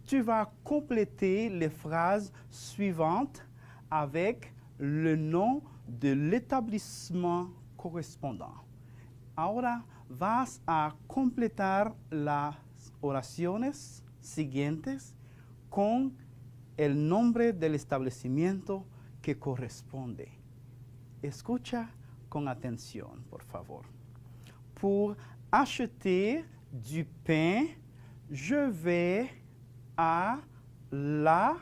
tu vas compléter les phrases suivantes avec le nom de l'établissement correspondant. Ahora vas a completar las oraciones siguientes con el nombre del establecimiento que corresponde. Escucha con atención, por favor. Pour acheter du pain, je vais à la...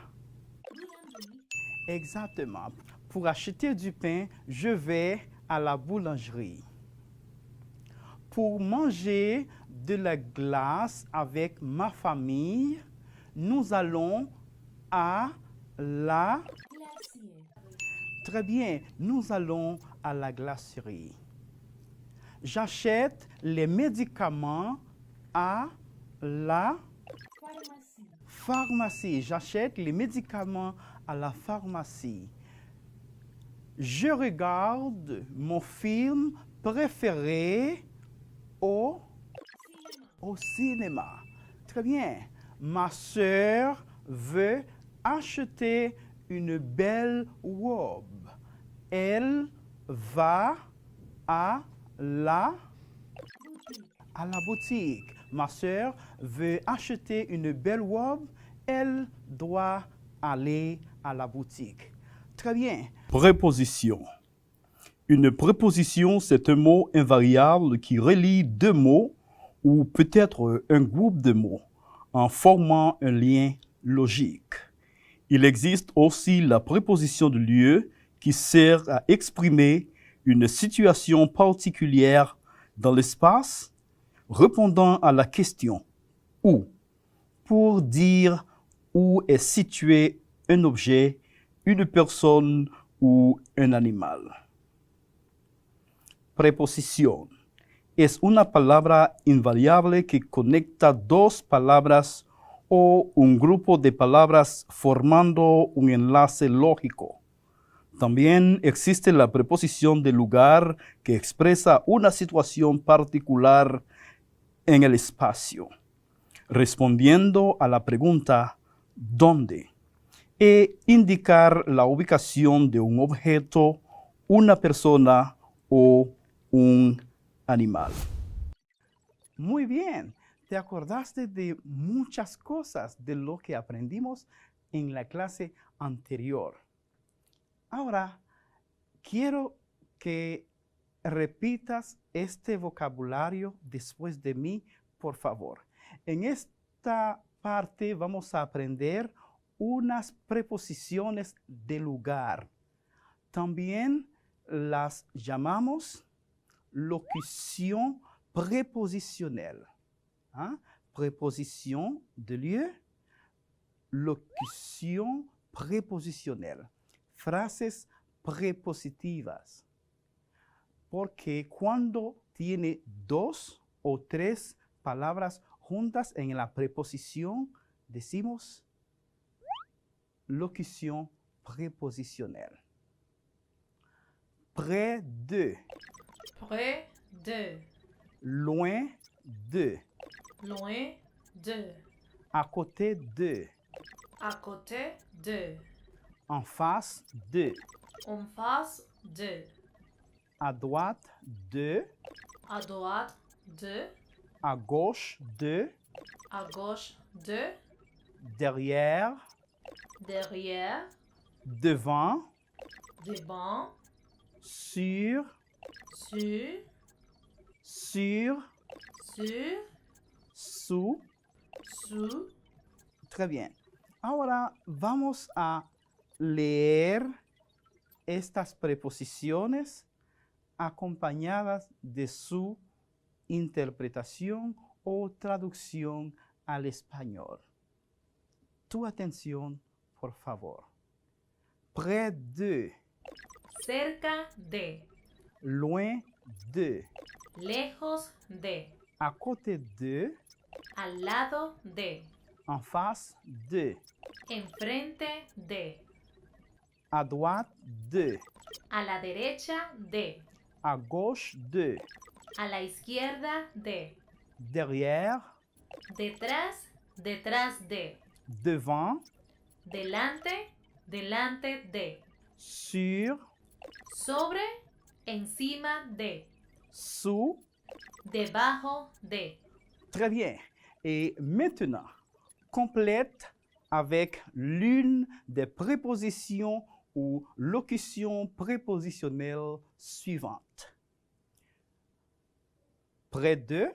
Exactement. Pour acheter du pain, je vais à la boulangerie. Pour manger de la glace avec ma famille, nous allons à la... Très bien, nous allons à la glacerie. J'achète les médicaments à la pharmacie. J'achète les médicaments à la pharmacie. Je regarde mon film préféré au cinéma. Très bien. Ma sœur veut acheter une belle robe. Elle va à la boutique. Ma sœur veut acheter une belle robe. Elle doit aller à la boutique. Très bien. Préposition. Une préposition, c'est un mot invariable qui relie deux mots ou peut-être un groupe de mots en formant un lien logique. Il existe aussi la préposition de lieu qui sert à exprimer une situation particulière dans l'espace, répondant à la question « où » pour dire où est situé un objet, une personne ou un animal. Preposición. Es una palabra invariable que conecta dos palabras o un grupo de palabras formando un enlace lógico. También existe la preposición de lugar que expresa una situación particular en el espacio, respondiendo a la pregunta ¿dónde? E indicar la ubicación de un objeto, una persona o un animal. Muy bien. Te acordaste de muchas cosas de lo que aprendimos en la clase anterior. Ahora, quiero que repitas este vocabulario después de mí, por favor. En esta parte vamos a aprender unas preposiciones de lugar. También las llamamos locución preposicional. ¿Ah? Preposición de lieu, locución preposicional. Frases prepositivas. Porque cuando tiene dos o tres palabras juntas en la preposición, decimos locución preposicional. Près de. Près de. Loin de. Loin de. À côté de. À côté de. En face de. En face de. À droite de. À droite de. À gauche de. À gauche de. Derrière. Derrière. Devant. Devant. Sur. Sur. Sur. Sur. Sous. Sous. Très bien. Ahora vamos a leer estas preposiciones acompañadas de su interpretación o traducción al español. Tu atención, por favor. Près de. Cerca de. Loin de. Lejos de. À côté de. Al lado de. En face de. enfrente de, À droite de. a la derecha de, À gauche de. a la izquierda de, Derrière. detrás, detrás de, Devant. delante, delante de, Sur. sobre, encima de, Sous. debajo de. Très bien. Et maintenant, complète avec l'une des prépositions ou locutions prépositionnelles suivantes. Près de,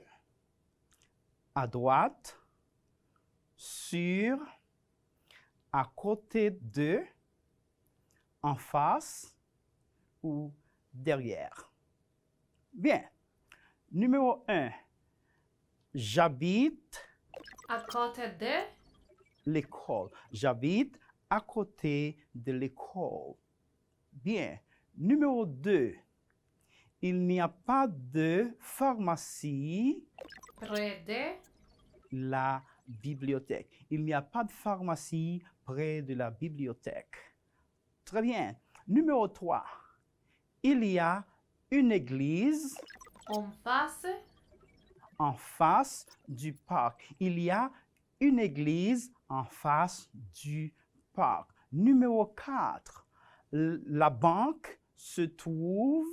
à droite, sur, à côté de, en face ou derrière. Bien. Numéro 1. J'habite À côté de, l'école. J'habite à côté de l'école. Bien. Numéro 2. Il n'y a pas de pharmacie. près de, La bibliothèque. Il n'y a pas de pharmacie près de la bibliothèque. Très bien. Numéro 3. Il y a une église en face du parc. Il y a une église en face du parc. Numéro 4. La banque se trouve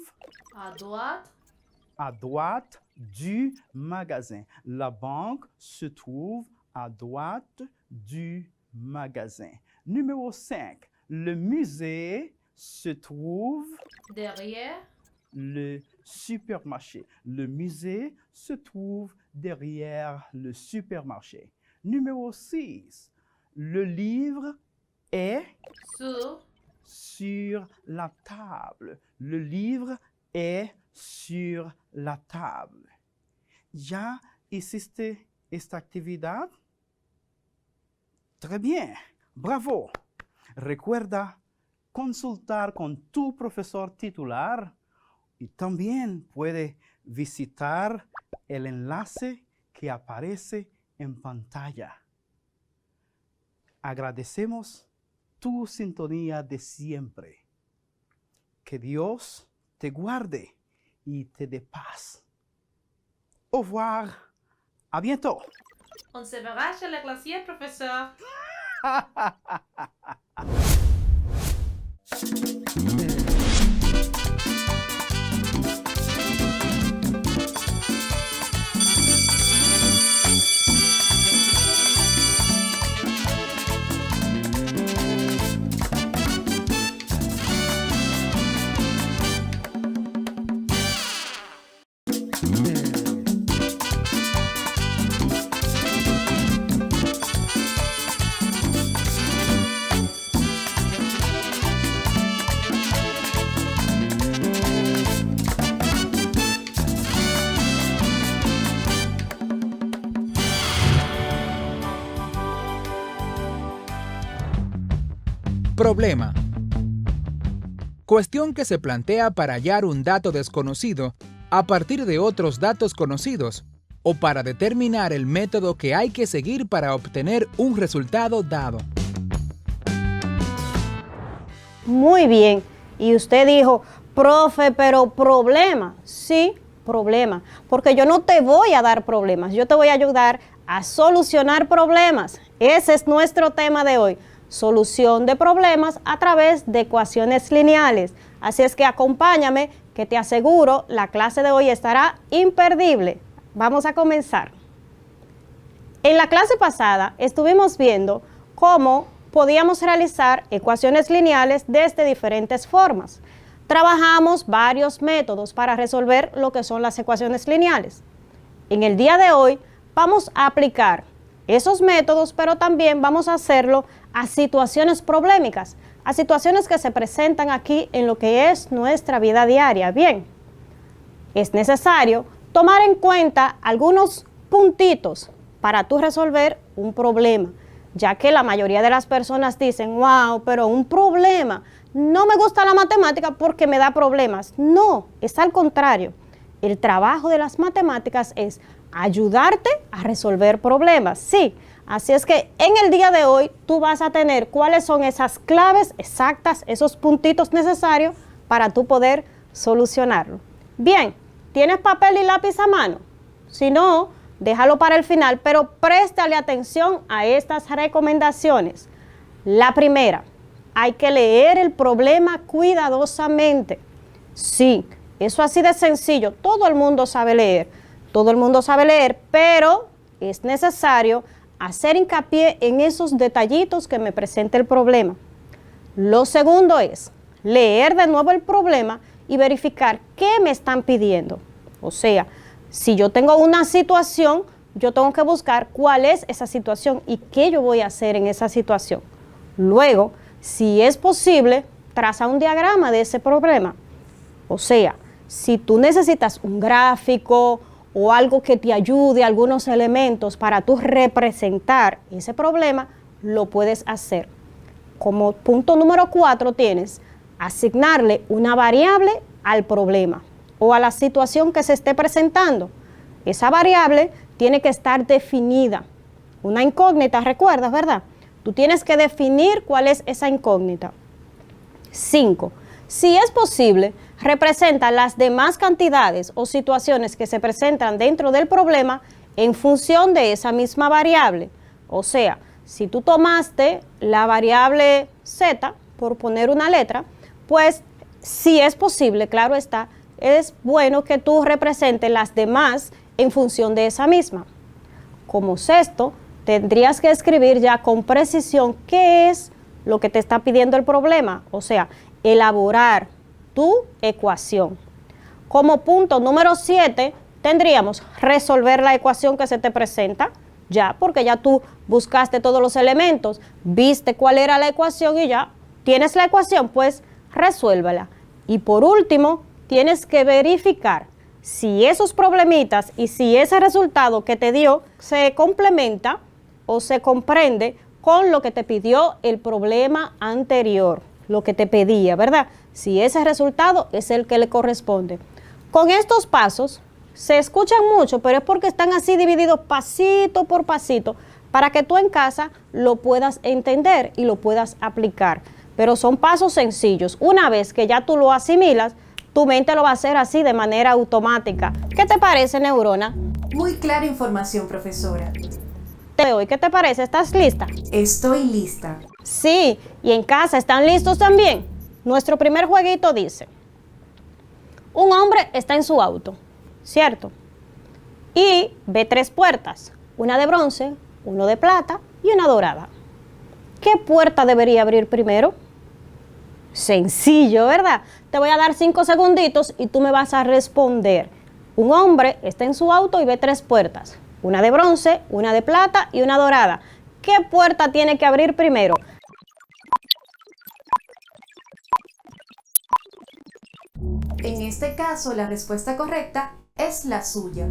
à droite du magasin. La banque se trouve à droite du magasin. Numéro 5. Le musée se trouve derrière le supermarché. Le musée se trouve derrière le supermarché. Numéro 6. Le livre est sur la table. Le livre est sur la table. ¿Ya hiciste esta actividad? Très bien. Bravo. Recuerda consultar con tu profesor titular y también puede visitar el enlace que aparece en pantalla. Agradecemos tu sintonía de siempre. Que Dios te guarde y te dé paz. Au revoir. À bientôt. On se verra chez le glacier, professeur. Problema. Cuestión que se plantea para hallar un dato desconocido a partir de otros datos conocidos o para determinar el método que hay que seguir para obtener un resultado dado. Muy bien. Y usted dijo, profe, pero problema. Sí, problema. Porque yo no te voy a dar problemas, yo te voy a ayudar a solucionar problemas. Ese es nuestro tema de hoy. Solución de problemas a través de ecuaciones lineales. Así es que acompáñame, que te aseguro la clase de hoy estará imperdible. Vamos a comenzar. En la clase pasada estuvimos viendo cómo podíamos realizar ecuaciones lineales desde diferentes formas. Trabajamos varios métodos para resolver lo que son las ecuaciones lineales. En el día de hoy vamos a aplicar esos métodos, pero también vamos a hacerlo a situaciones problemáticas, a situaciones que se presentan aquí en lo que es nuestra vida diaria. Bien, es necesario tomar en cuenta algunos puntitos para tú resolver un problema, ya que la mayoría de las personas dicen, wow, pero un problema, no me gusta la matemática porque me da problemas. No, es al contrario. El trabajo de las matemáticas es ayudarte a resolver problemas. Sí, Así es que en el día de hoy tú vas a tener cuáles son esas claves exactas, esos puntitos necesarios para tú poder solucionarlo. Bien, ¿tienes papel y lápiz a mano? Si no, déjalo para el final, pero préstale atención a estas recomendaciones. La primera, hay que leer el problema cuidadosamente. Sí, eso así de sencillo, todo el mundo sabe leer, pero es necesario hacer hincapié en esos detallitos que me presenta el problema. Lo segundo es leer de nuevo el problema y verificar qué me están pidiendo. O sea, si yo tengo una situación, yo tengo que buscar cuál es esa situación y qué yo voy a hacer en esa situación. Luego, si es posible, traza un diagrama de ese problema. O sea, si tú necesitas un gráfico o algo que te ayude, algunos elementos para tú representar ese problema, lo puedes hacer. Como punto número 4 tienes asignarle una variable al problema o a la situación que se esté presentando. Esa variable tiene que estar definida. Una incógnita, ¿recuerdas, verdad? Tú tienes que definir cuál es esa incógnita. 5. Si es posible, representa las demás cantidades o situaciones que se presentan dentro del problema en función de esa misma variable. O sea, si tú tomaste la variable z, por poner una letra, pues si es posible, claro está, es bueno que tú representes las demás en función de esa misma. Como sexto, tendrías que escribir ya con precisión qué es lo que te está pidiendo el problema, o sea, elaborar tu ecuación. Como punto número 7, tendríamos resolver la ecuación que se te presenta, ya, porque ya tú buscaste todos los elementos, viste cuál era la ecuación y ya tienes la ecuación, pues resuélvala. Y por último, tienes que verificar si esos problemitas y si ese resultado que te dio se complementa o se comprende con lo que te pidió el problema anterior, lo que te pedía, ¿verdad? Si ese resultado es el que le corresponde. Con estos pasos se escuchan mucho, pero es porque están así divididos pasito por pasito para que tú en casa lo puedas entender y lo puedas aplicar. Pero son pasos sencillos. Una vez que ya tú lo asimilas, tu mente lo va a hacer así de manera automática. ¿Qué te parece, neurona? Muy clara información, profesora. ¿Qué te parece? ¿Estás lista? Estoy lista. Sí, y en casa están listos también. Nuestro primer jueguito dice: un hombre está en su auto, ¿cierto? Y ve 3 puertas, una de bronce, una de plata y una dorada. ¿Qué puerta debería abrir primero? Sencillo, ¿verdad? Te voy a dar 5 segunditos y tú me vas a responder. Un hombre está en su auto y ve 3 puertas, una de bronce, una de plata y una dorada. ¿Qué puerta tiene que abrir primero? En este caso, la respuesta correcta es la suya.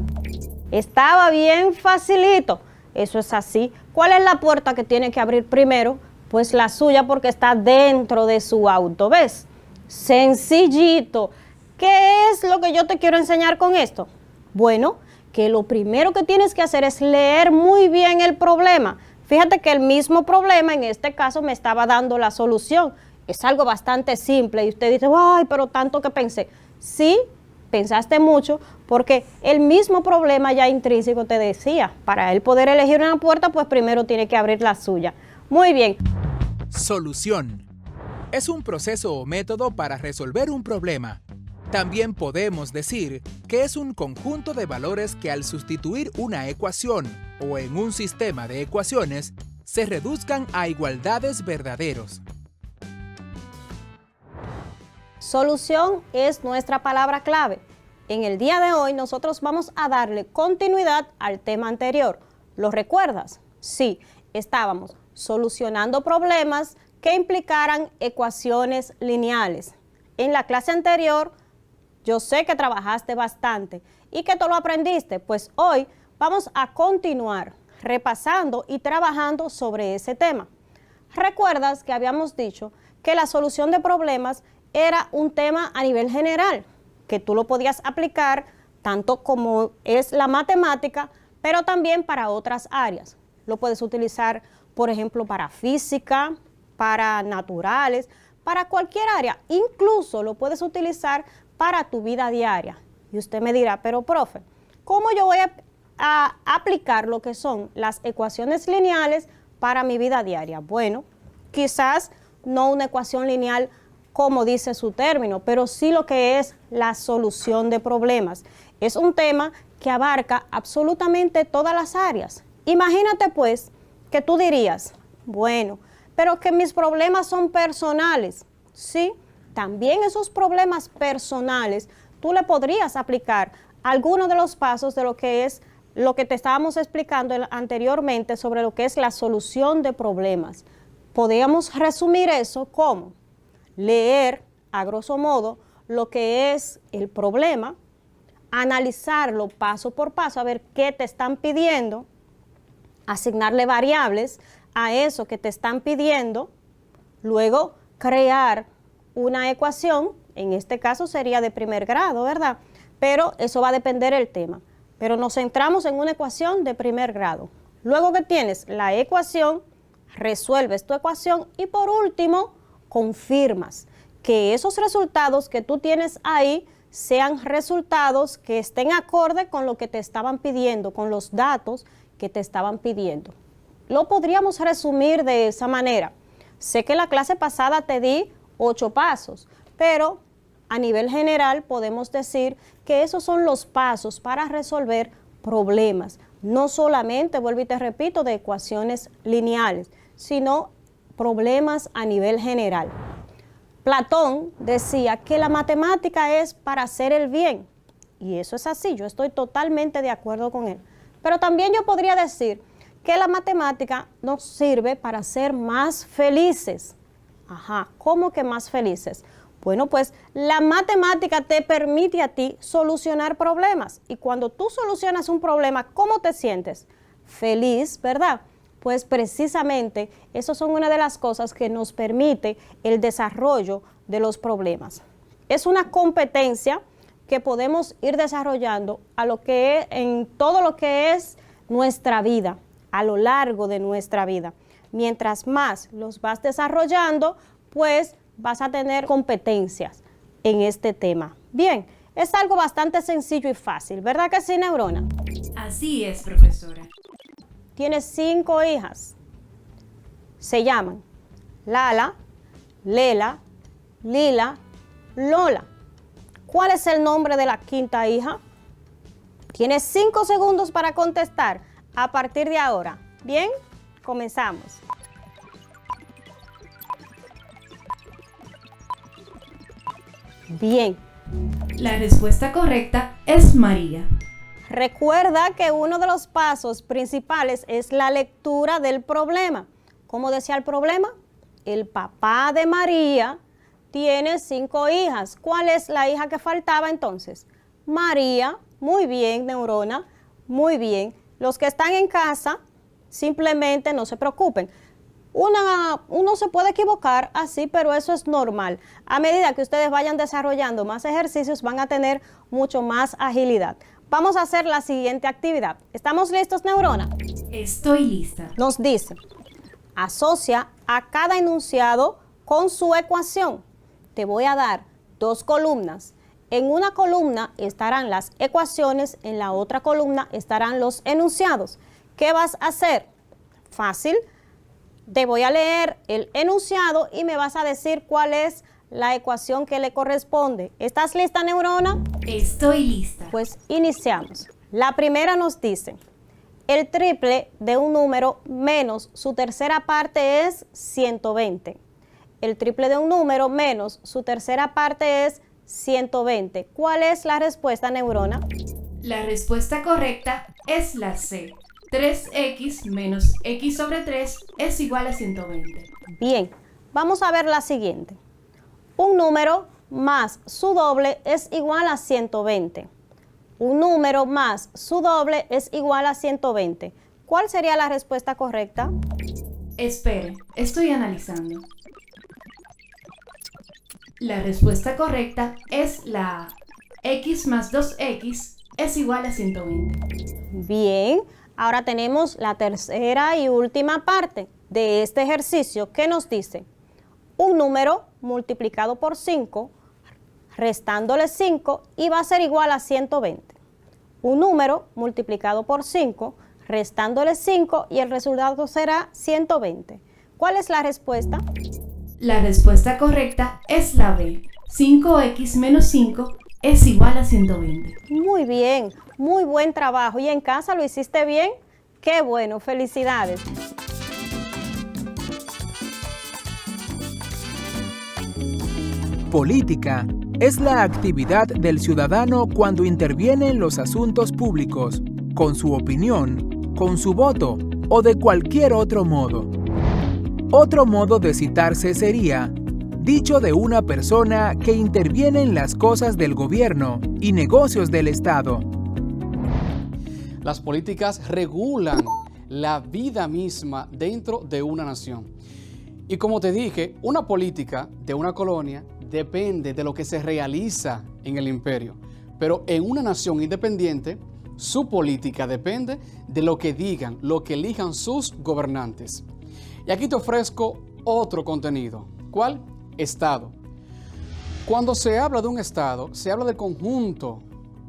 Estaba bien facilito. Eso es así. ¿Cuál es la puerta que tiene que abrir primero? Pues la suya, porque está dentro de su auto. ¿Ves? Sencillito. ¿Qué es lo que yo te quiero enseñar con esto? Bueno, que lo primero que tienes que hacer es leer muy bien el problema. Fíjate que el mismo problema en este caso me estaba dando la solución. Es algo bastante simple y usted dice, ay, pero tanto que pensé. Sí, pensaste mucho, porque el mismo problema ya intrínseco te decía, para él poder elegir una puerta, pues primero tiene que abrir la suya. Muy bien. Solución. Es un proceso o método para resolver un problema. También podemos decir que es un conjunto de valores que al sustituir una ecuación o en un sistema de ecuaciones, se reduzcan a igualdades verdaderos. Solución es nuestra palabra clave. En el día de hoy nosotros vamos a darle continuidad al tema anterior. ¿Lo recuerdas? Sí, estábamos solucionando problemas que implicaran ecuaciones lineales. En la clase anterior, yo sé que trabajaste bastante y que tú lo aprendiste, pues hoy vamos a continuar repasando y trabajando sobre ese tema. ¿Recuerdas que habíamos dicho que la solución de problemas era un tema a nivel general, que tú lo podías aplicar tanto como es la matemática, pero también para otras áreas? lo puedes utilizar, por ejemplo, para física, para naturales, para cualquier área. Incluso lo puedes utilizar para tu vida diaria. Y usted me dirá, pero profe, ¿cómo yo voy a aplicar lo que son las ecuaciones lineales para mi vida diaria? Bueno, quizás no una ecuación lineal como dice su término, pero sí lo que es la solución de problemas. Es un tema que abarca absolutamente todas las áreas. Imagínate pues que tú dirías, bueno, pero que mis problemas son personales. Sí, también esos problemas personales tú le podrías aplicar algunos de los pasos de lo que es lo que te estábamos explicando anteriormente sobre lo que es la solución de problemas. Podríamos resumir eso como leer, a grosso modo, lo que es el problema, analizarlo paso por paso, a ver qué te están pidiendo, asignarle variables a eso que te están pidiendo, luego crear una ecuación, en este caso sería de primer grado, ¿verdad? Pero eso va a depender del tema. Pero nos centramos en una ecuación de primer grado. Luego que tienes la ecuación, resuelves tu ecuación y por último, confirmas que esos resultados que tú tienes ahí sean resultados que estén acorde con lo que te estaban pidiendo, con los datos que te estaban pidiendo. Lo podríamos resumir de esa manera. Sé que la clase pasada te di 8 pasos, pero a nivel general podemos decir que esos son los pasos para resolver problemas. No solamente, vuelvo y te repito, de ecuaciones lineales, sino problemas a nivel general. Platón decía que la matemática es para hacer el bien, y eso es así, yo estoy totalmente de acuerdo con él. Pero también yo podría decir que la matemática nos sirve para ser más felices. Ajá, ¿cómo que más felices? Bueno, pues la matemática te permite a ti solucionar problemas, y cuando tú solucionas un problema, ¿cómo te sientes? Feliz, ¿verdad? Pues precisamente eso son una de las cosas que nos permite el desarrollo de los problemas. Es una competencia que podemos ir desarrollando en todo lo que es nuestra vida, a lo largo de nuestra vida. Mientras más los vas desarrollando, pues vas a tener competencias en este tema. Bien, es algo bastante sencillo y fácil, ¿verdad que sí, Neurona? Así es, profesora. Tienes 5 hijas. Se llaman Lala, Lela, Lila, Lola. ¿Cuál es el nombre de la quinta hija? Tienes 5 segundos para contestar a partir de ahora. Bien, comenzamos. Bien. La respuesta correcta es María. Recuerda que uno de los pasos principales es la lectura del problema. ¿Cómo decía el problema? El papá de María tiene 5 hijas. ¿Cuál es la hija que faltaba entonces? María. Muy bien, Neurona. Muy bien. Los que están en casa, simplemente no se preocupen. Uno se puede equivocar así, pero eso es normal. A medida que ustedes vayan desarrollando más ejercicios, van a tener mucho más agilidad. Vamos a hacer la siguiente actividad. ¿Estamos listos, Neurona? Estoy lista. Nos dice, asocia a cada enunciado con su ecuación. Te voy a dar 2 columnas. En una columna estarán las ecuaciones, en la otra columna estarán los enunciados. ¿Qué vas a hacer? Fácil. Te voy a leer el enunciado y me vas a decir cuál es la ecuación que le corresponde. ¿Estás lista, Neurona? Estoy lista. Pues iniciamos. La primera nos dice, el triple de un número menos su tercera parte es 120. El triple de un número menos su tercera parte es 120. ¿Cuál es la respuesta, Neurona? La respuesta correcta es la C. 3x menos x sobre 3 es igual a 120. Bien, vamos a ver la siguiente. Un número más su doble es igual a 120. Un número más su doble es igual a 120. ¿Cuál sería la respuesta correcta? Espere, estoy analizando. La respuesta correcta es la A. X más 2x es igual a 120. Bien, Ahora tenemos la tercera y última parte de este ejercicio que nos dice un número multiplicado por 5, restándole 5 y va a ser igual a 120. Un número multiplicado por 5, restándole 5 y el resultado será 120. ¿Cuál es la respuesta? La respuesta correcta es la B. 5x menos 5 es igual a 120. Muy bien, muy buen trabajo. ¿Y en casa lo hiciste bien? ¡Qué bueno! ¡Felicidades! Política es la actividad del ciudadano cuando interviene en los asuntos públicos, con su opinión, con su voto o de cualquier otro modo. Otro modo de citarse sería dicho de una persona que interviene en las cosas del gobierno y negocios del Estado. Las políticas regulan la vida misma dentro de una nación. Y como te dije, una política de una colonia depende de lo que se realiza en el imperio. Pero en una nación independiente, su política depende de lo que digan, lo que elijan sus gobernantes. Y aquí te ofrezco otro contenido. ¿Cuál? Estado. Cuando se habla de un Estado, se habla del conjunto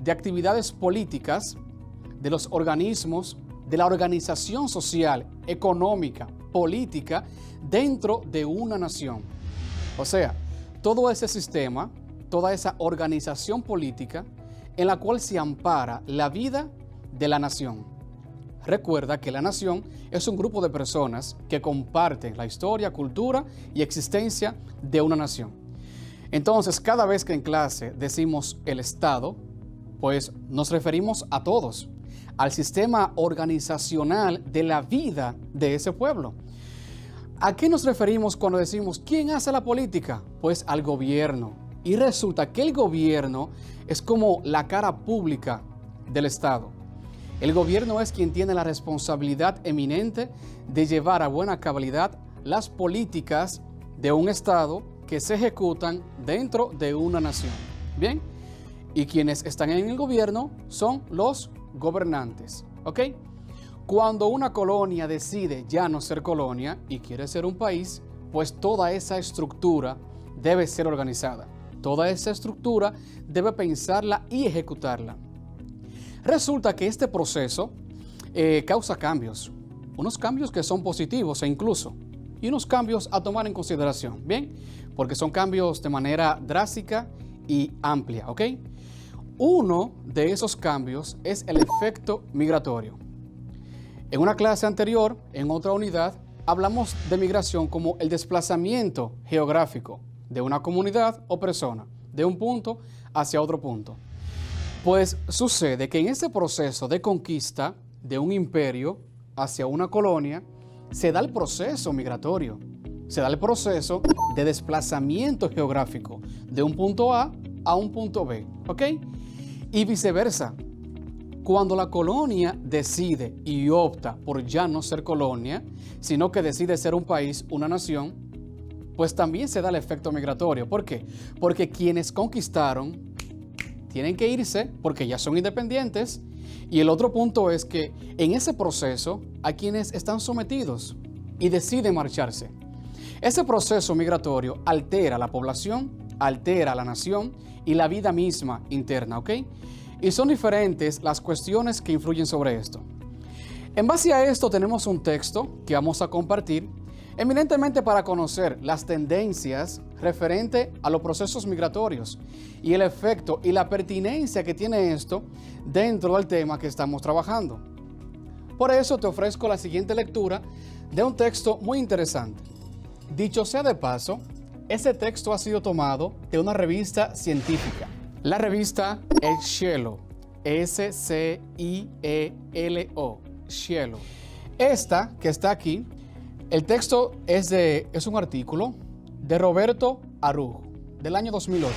de actividades políticas, de los organismos, de la organización social, económica, política, dentro de una nación. O sea, todo ese sistema, toda esa organización política en la cual se ampara la vida de la nación. Recuerda que la nación es un grupo de personas que comparten la historia, cultura y existencia de una nación. Entonces, cada vez que en clase decimos el Estado, pues nos referimos a todos, al sistema organizacional de la vida de ese pueblo. ¿A qué nos referimos cuando decimos quién hace la política? Pues al gobierno. Y resulta que el gobierno es como la cara pública del Estado. El gobierno es quien tiene la responsabilidad eminente de llevar a buena cabalidad las políticas de un Estado que se ejecutan dentro de una nación. Bien, y quienes están en el gobierno son los gobernantes. ¿Ok? Cuando una colonia decide ya no ser colonia y quiere ser un país, pues toda esa estructura debe ser organizada. Toda esa estructura debe pensarla y ejecutarla. Resulta que este proceso causa cambios, unos cambios que son positivos incluso, y unos cambios a tomar en consideración, ¿bien? Porque son cambios de manera drástica y amplia, ¿ok? Uno de esos cambios es el efecto migratorio. En una clase anterior, en otra unidad, hablamos de migración como el desplazamiento geográfico de una comunidad o persona, de un punto hacia otro punto. Pues sucede que en ese proceso de conquista de un imperio hacia una colonia, se da el proceso migratorio, se da el proceso de desplazamiento geográfico de un punto A a un punto B, ¿ok? Y viceversa. Cuando la colonia decide y opta por ya no ser colonia, sino que decide ser un país, una nación, pues también se da el efecto migratorio. ¿Por qué? Porque quienes conquistaron tienen que irse porque ya son independientes. Y el otro punto es que en ese proceso hay quienes están sometidos y deciden marcharse. Ese proceso migratorio altera la población, altera la nación y la vida misma interna, ¿ok? Y son diferentes las cuestiones que influyen sobre esto. En base a esto tenemos un texto que vamos a compartir, eminentemente para conocer las tendencias referente a los procesos migratorios y el efecto y la pertinencia que tiene esto dentro del tema que estamos trabajando. Por eso te ofrezco la siguiente lectura de un texto muy interesante. Dicho sea de paso, ese texto ha sido tomado de una revista científica. La revista es Scielo, S-C-I-E-L-O, Scielo. Esta que está aquí, el texto es un artículo de Roberto Araujo, del año 2008,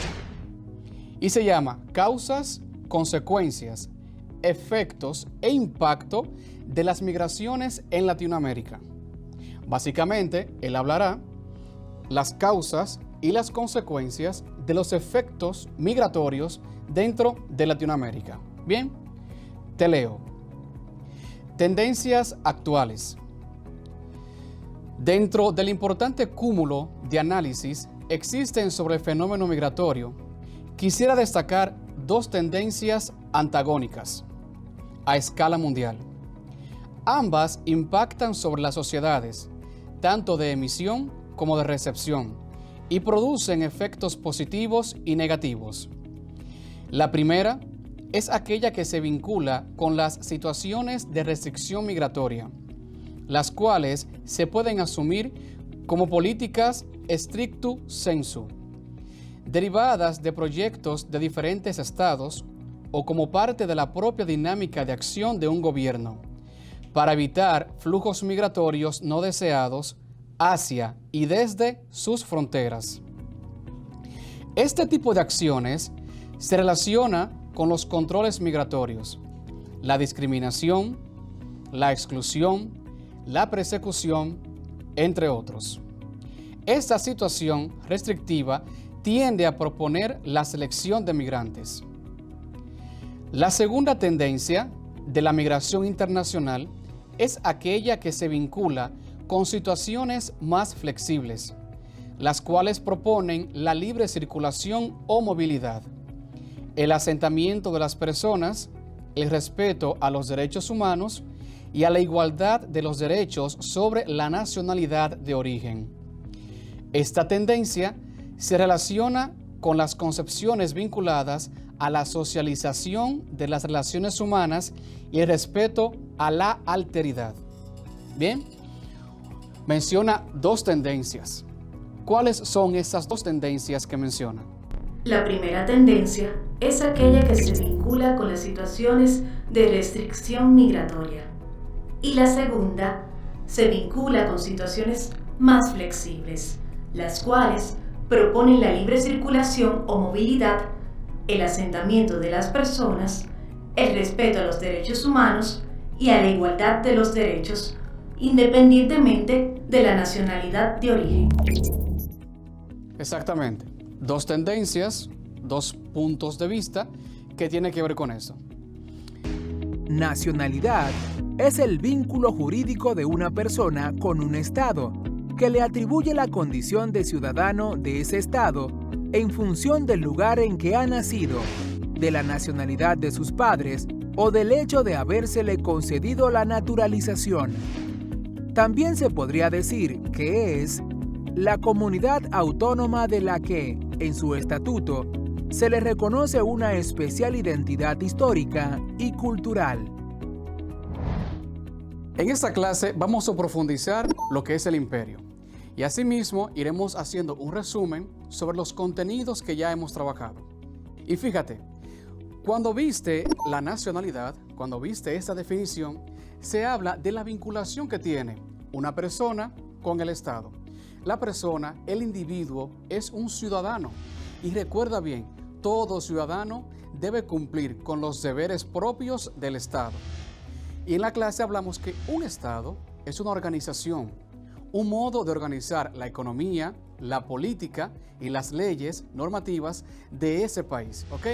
y se llama Causas, Consecuencias, Efectos e Impacto de las Migraciones en Latinoamérica. Básicamente, él hablará las causas y las consecuencias de los efectos migratorios dentro de Latinoamérica. Bien, te leo. Tendencias actuales. Dentro del importante cúmulo de análisis existen sobre el fenómeno migratorio, quisiera destacar dos tendencias antagónicas a escala mundial. Ambas impactan sobre las sociedades, tanto de emisión como de recepción, y producen efectos positivos y negativos. La primera es aquella que se vincula con las situaciones de restricción migratoria, las cuales se pueden asumir como políticas stricto sensu, derivadas de proyectos de diferentes estados o como parte de la propia dinámica de acción de un gobierno, para evitar flujos migratorios no deseados hacia y desde sus fronteras. Este tipo de acciones se relaciona con los controles migratorios, la discriminación, la exclusión, la persecución, entre otros. Esta situación restrictiva tiende a proponer la selección de migrantes. La segunda tendencia de la migración internacional es aquella que se vincula con situaciones más flexibles, las cuales proponen la libre circulación o movilidad, el asentamiento de las personas, el respeto a los derechos humanos y a la igualdad de los derechos sobre la nacionalidad de origen. Esta tendencia se relaciona con las concepciones vinculadas a la socialización de las relaciones humanas y el respeto a la alteridad. Bien, menciona dos tendencias. ¿Cuáles son esas dos tendencias que menciona? La primera tendencia es aquella que se vincula con las situaciones de restricción migratoria. Y la segunda se vincula con situaciones más flexibles, las cuales proponen la libre circulación o movilidad, el asentamiento de las personas, el respeto a los derechos humanos y a la igualdad de los derechos, independientemente de la nacionalidad de origen. Exactamente. Dos tendencias, dos puntos de vista que tienen que ver con eso. Nacionalidad es el vínculo jurídico de una persona con un Estado, que le atribuye la condición de ciudadano de ese Estado en función del lugar en que ha nacido, de la nacionalidad de sus padres o del hecho de habérsele concedido la naturalización. También se podría decir que es la comunidad autónoma de la que, en su estatuto, se le reconoce una especial identidad histórica y cultural. En esta clase vamos a profundizar lo que es el imperio y asimismo iremos haciendo un resumen sobre los contenidos que ya hemos trabajado. Y fíjate, cuando viste la nacionalidad, cuando viste esta definición, se habla de la vinculación que tiene una persona con el Estado. La persona, el individuo, es un ciudadano. Y recuerda bien, todo ciudadano debe cumplir con los deberes propios del Estado. Y en la clase hablamos que un Estado es una organización, un modo de organizar la economía, la política y las leyes normativas de ese país, ¿ok?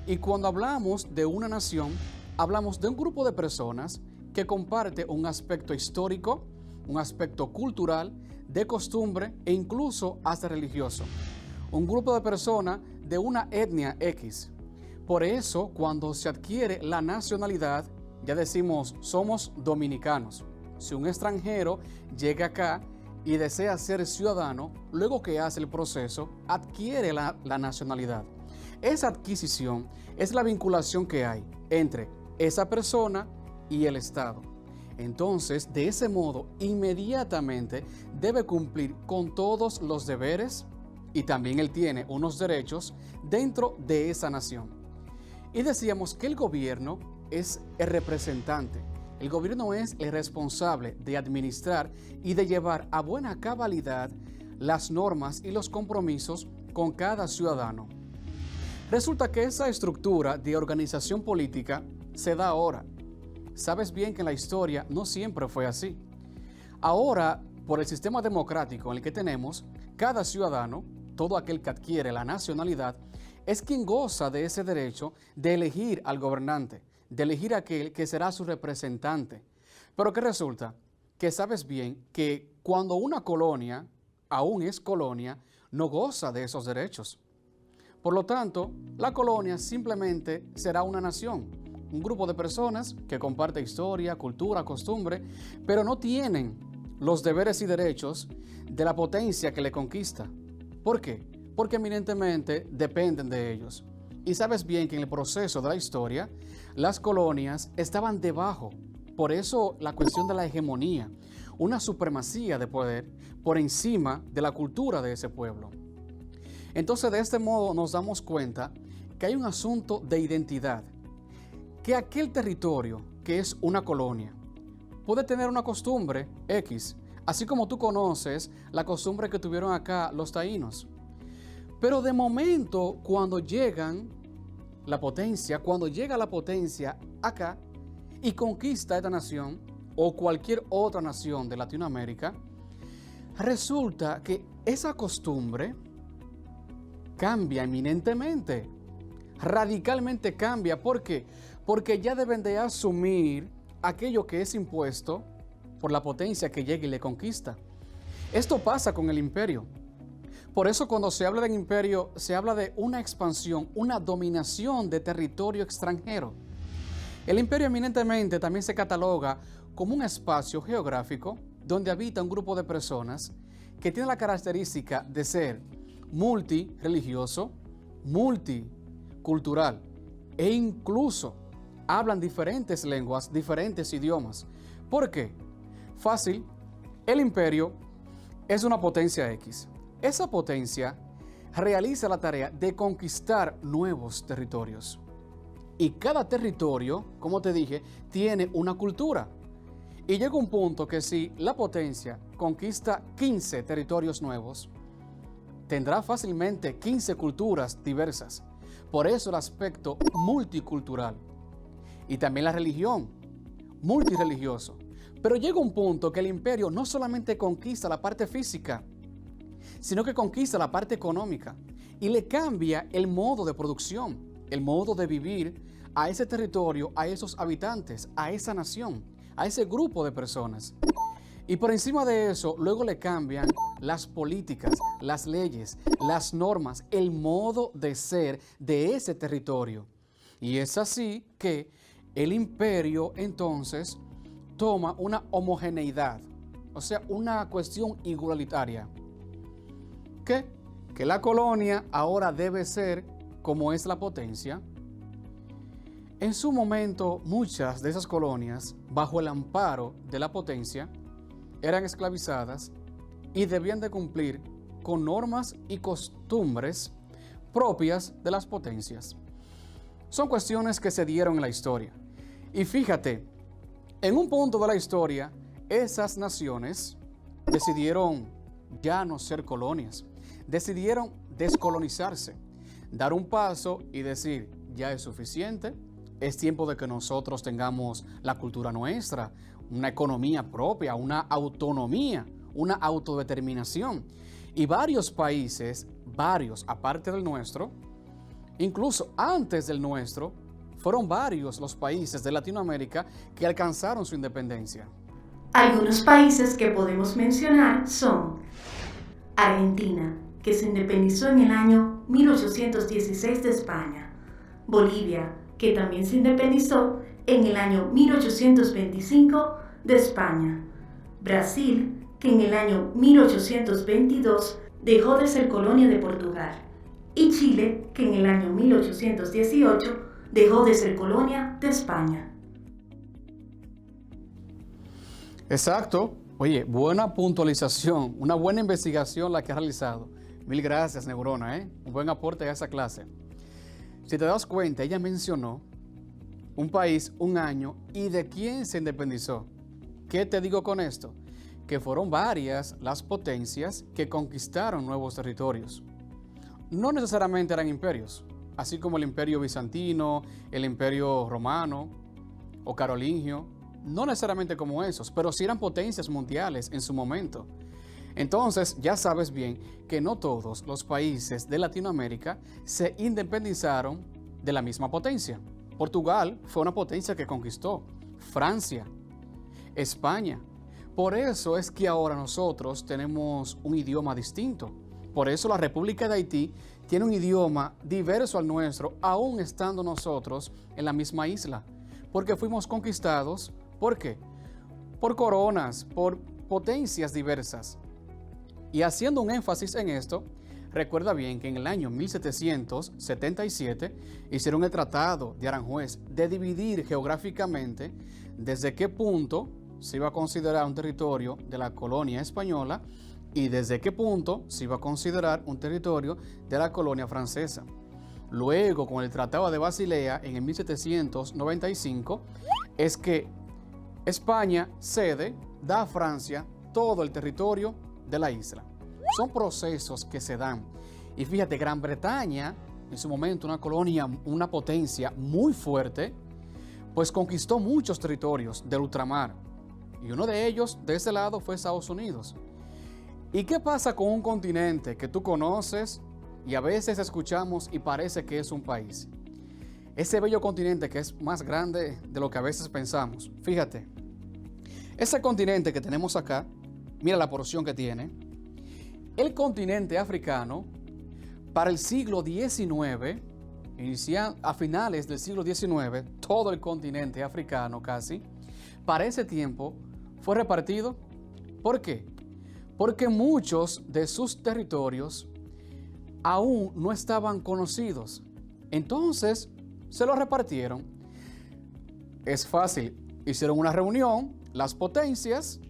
Y cuando hablamos de una nación, hablamos de un grupo de personas que comparte un aspecto histórico, un aspecto cultural, de costumbre e incluso hasta religioso. Un grupo de personas de una etnia X. Por eso, cuando se adquiere la nacionalidad, ya decimos, somos dominicanos. Si un extranjero llega acá y desea ser ciudadano, luego que hace el proceso, adquiere la nacionalidad. Esa adquisición es la vinculación que hay entre esa persona y el Estado. Entonces, de ese modo, inmediatamente debe cumplir con todos los deberes y también él tiene unos derechos dentro de esa nación. Y decíamos que el gobierno es el representante. El gobierno es el responsable de administrar y de llevar a buena cabalidad las normas y los compromisos con cada ciudadano. Resulta que esa estructura de organización política se da ahora. Sabes bien que en la historia no siempre fue así. Ahora, por el sistema democrático en el que tenemos, cada ciudadano, todo aquel que adquiere la nacionalidad, es quien goza de ese derecho de elegir al gobernante, de elegir a aquel que será su representante. Pero ¿qué resulta? Que sabes bien que cuando una colonia aún es colonia, no goza de esos derechos. Por lo tanto, la colonia simplemente será una nación, un grupo de personas que comparte historia, cultura, costumbre, pero no tienen los deberes y derechos de la potencia que le conquista. ¿Por qué? Porque eminentemente dependen de ellos. Y sabes bien que en el proceso de la historia, las colonias estaban debajo. Por eso la cuestión de la hegemonía, una supremacía de poder por encima de la cultura de ese pueblo. Entonces, de este modo nos damos cuenta que hay un asunto de identidad, que aquel territorio que es una colonia puede tener una costumbre X, así como tú conoces la costumbre que tuvieron acá los taínos. Pero de momento, cuando llega la potencia acá y conquista esta nación o cualquier otra nación de Latinoamérica, resulta que esa costumbre cambia eminentemente, radicalmente cambia. ¿Por qué? Porque ya deben de asumir aquello que es impuesto por la potencia que llega y le conquista. Esto pasa con el imperio. Por eso cuando se habla de imperio, se habla de una expansión, una dominación de territorio extranjero. El imperio eminentemente también se cataloga como un espacio geográfico donde habita un grupo de personas que tiene la característica de ser multireligioso, multicultural e incluso hablan diferentes lenguas, diferentes idiomas. ¿Por qué? Fácil, el imperio es una potencia X. Esa potencia realiza la tarea de conquistar nuevos territorios. Y cada territorio, como te dije, tiene una cultura. Y llega un punto que si la potencia conquista 15 territorios nuevos, tendrá fácilmente 15 culturas diversas. Por eso el aspecto multicultural. Y también la religión, multireligioso. Pero llega un punto que el imperio no solamente conquista la parte física, sino que conquista la parte económica y le cambia el modo de producción, el modo de vivir a ese territorio, a esos habitantes, a esa nación, a ese grupo de personas. Y por encima de eso, luego le cambian las políticas, las leyes, las normas, el modo de ser de ese territorio. Y es así que el imperio entonces toma una homogeneidad, o sea, una cuestión igualitaria. ¿Qué? Que la colonia ahora debe ser como es la potencia. En su momento, muchas de esas colonias, bajo el amparo de la potencia, eran esclavizadas y debían de cumplir con normas y costumbres propias de las potencias. Son cuestiones que se dieron en la historia. Y fíjate, en un punto de la historia, esas naciones decidieron ya no ser colonias, decidieron descolonizarse, dar un paso y decir, ya es suficiente, es tiempo de que nosotros tengamos la cultura nuestra, una economía propia, una autonomía, una autodeterminación. Y varios países, aparte del nuestro, incluso antes del nuestro, fueron varios los países de Latinoamérica que alcanzaron su independencia. Algunos países que podemos mencionar son Argentina, que se independizó en el año 1816 de España, Bolivia, que también se independizó en el año 1825 de España, Brasil, que en el año 1822 dejó de ser colonia de Portugal, y Chile, que en el año 1818 dejó de ser colonia de España. Exacto. Oye, buena puntualización, una buena investigación la que has realizado. Mil gracias, Neurona, un buen aporte a esa clase. Si te das cuenta, ella mencionó un país, un año y de quién se independizó. ¿Qué te digo con esto? Que fueron varias las potencias que conquistaron nuevos territorios. No necesariamente eran imperios, así como el imperio bizantino, el imperio romano o carolingio, no necesariamente como esos, pero sí eran potencias mundiales en su momento. Entonces, ya sabes bien que no todos los países de Latinoamérica se independizaron de la misma potencia. Portugal fue una potencia que conquistó, Francia, España. Por eso es que ahora nosotros tenemos un idioma distinto. Por eso la República de Haití tiene un idioma diverso al nuestro, aún estando nosotros en la misma isla. Porque fuimos conquistados, ¿por qué? Por coronas, por potencias diversas. Y haciendo un énfasis en esto, recuerda bien que en el año 1777 hicieron el Tratado de Aranjuez de dividir geográficamente desde qué punto se iba a considerar un territorio de la colonia española y desde qué punto se iba a considerar un territorio de la colonia francesa. Luego, con el Tratado de Basilea en el 1795, es que España cede, da a Francia todo el territorio de la isla. Son procesos que se dan. Y fíjate, Gran Bretaña, en su momento una colonia, una potencia muy fuerte, pues conquistó muchos territorios del ultramar. Y uno de ellos, de ese lado, fue Estados Unidos. ¿Y qué pasa con un continente que tú conoces y a veces escuchamos y parece que es un país? Ese bello continente que es más grande de lo que a veces pensamos. Fíjate, ese continente que tenemos acá, mira la porción que tiene. El continente africano, para el siglo XIX, a finales del siglo XIX, todo el continente africano casi, para ese tiempo fue repartido. ¿Por qué? Porque muchos de sus territorios aún no estaban conocidos. Entonces, se los repartieron. Es fácil. Hicieron una reunión, las potencias,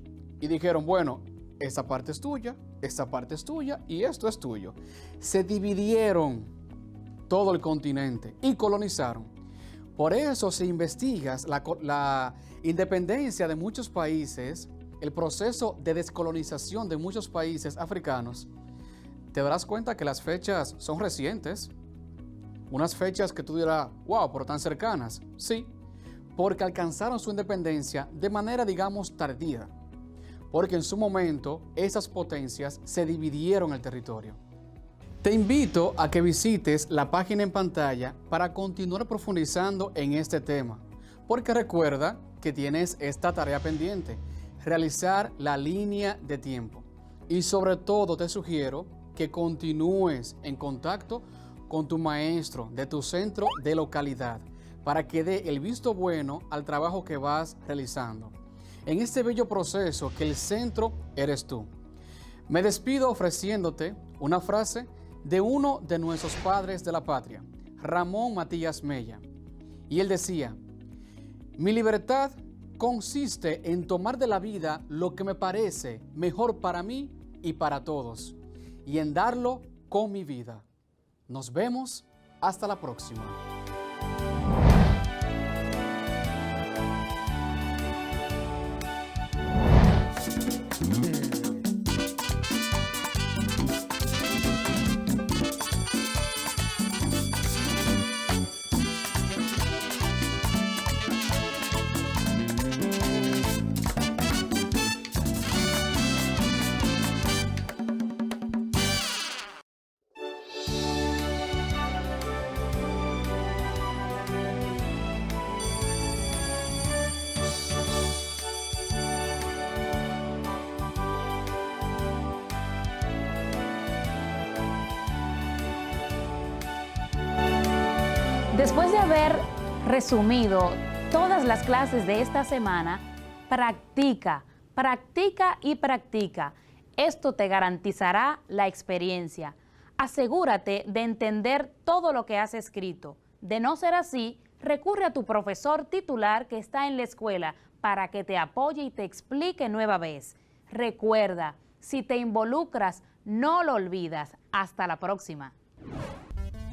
y dijeron, bueno, esta parte es tuya, esta parte es tuya y esto es tuyo. Se dividieron todo el continente y colonizaron. Por eso, si investigas la independencia de muchos países, el proceso de descolonización de muchos países africanos, te darás cuenta que las fechas son recientes. Unas fechas que tú dirás, wow, pero tan cercanas. Sí, porque alcanzaron su independencia de manera, digamos, tardía. Porque en su momento esas potencias se dividieron el territorio. Te invito a que visites la página en pantalla para continuar profundizando en este tema. Porque recuerda que tienes esta tarea pendiente, realizar la línea de tiempo. Y sobre todo te sugiero que continúes en contacto con tu maestro de tu centro de localidad para que dé el visto bueno al trabajo que vas realizando. En este bello proceso que el centro eres tú. Me despido ofreciéndote una frase de uno de nuestros padres de la patria, Ramón Matías Mella. Y él decía, mi libertad consiste en tomar de la vida lo que me parece mejor para mí y para todos, y en darlo con mi vida. Nos vemos hasta la próxima. Después de haber resumido todas las clases de esta semana, practica, practica y practica. Esto te garantizará la experiencia. Asegúrate de entender todo lo que has escrito. De no ser así, recurre a tu profesor titular que está en la escuela para que te apoye y te explique nueva vez. Recuerda, si te involucras, no lo olvidas. Hasta la próxima.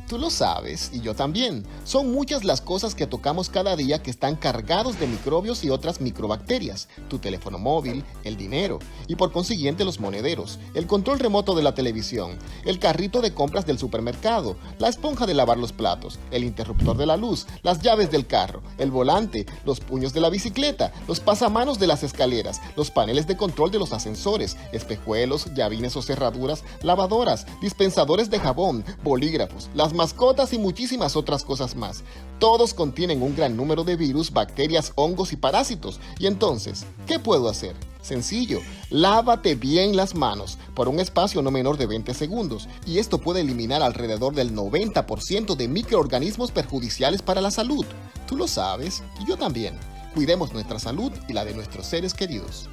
Tú lo sabes, y yo también. Son muchas las cosas que tocamos cada día que están cargados de microbios y otras microbacterias. Tu teléfono móvil, el dinero, y por consiguiente los monederos, el control remoto de la televisión, el carrito de compras del supermercado, la esponja de lavar los platos, el interruptor de la luz, las llaves del carro, el volante, los puños de la bicicleta, los pasamanos de las escaleras, los paneles de control de los ascensores, espejuelos, llavines o cerraduras, lavadoras, dispensadores de jabón, bolígrafos, las mascotas y muchísimas otras cosas más. Todos contienen un gran número de virus, bacterias, hongos y parásitos. Y entonces, ¿qué puedo hacer? Sencillo, lávate bien las manos por un espacio no menor de 20 segundos y esto puede eliminar alrededor del 90% de microorganismos perjudiciales para la salud. Tú lo sabes y yo también. Cuidemos nuestra salud y la de nuestros seres queridos.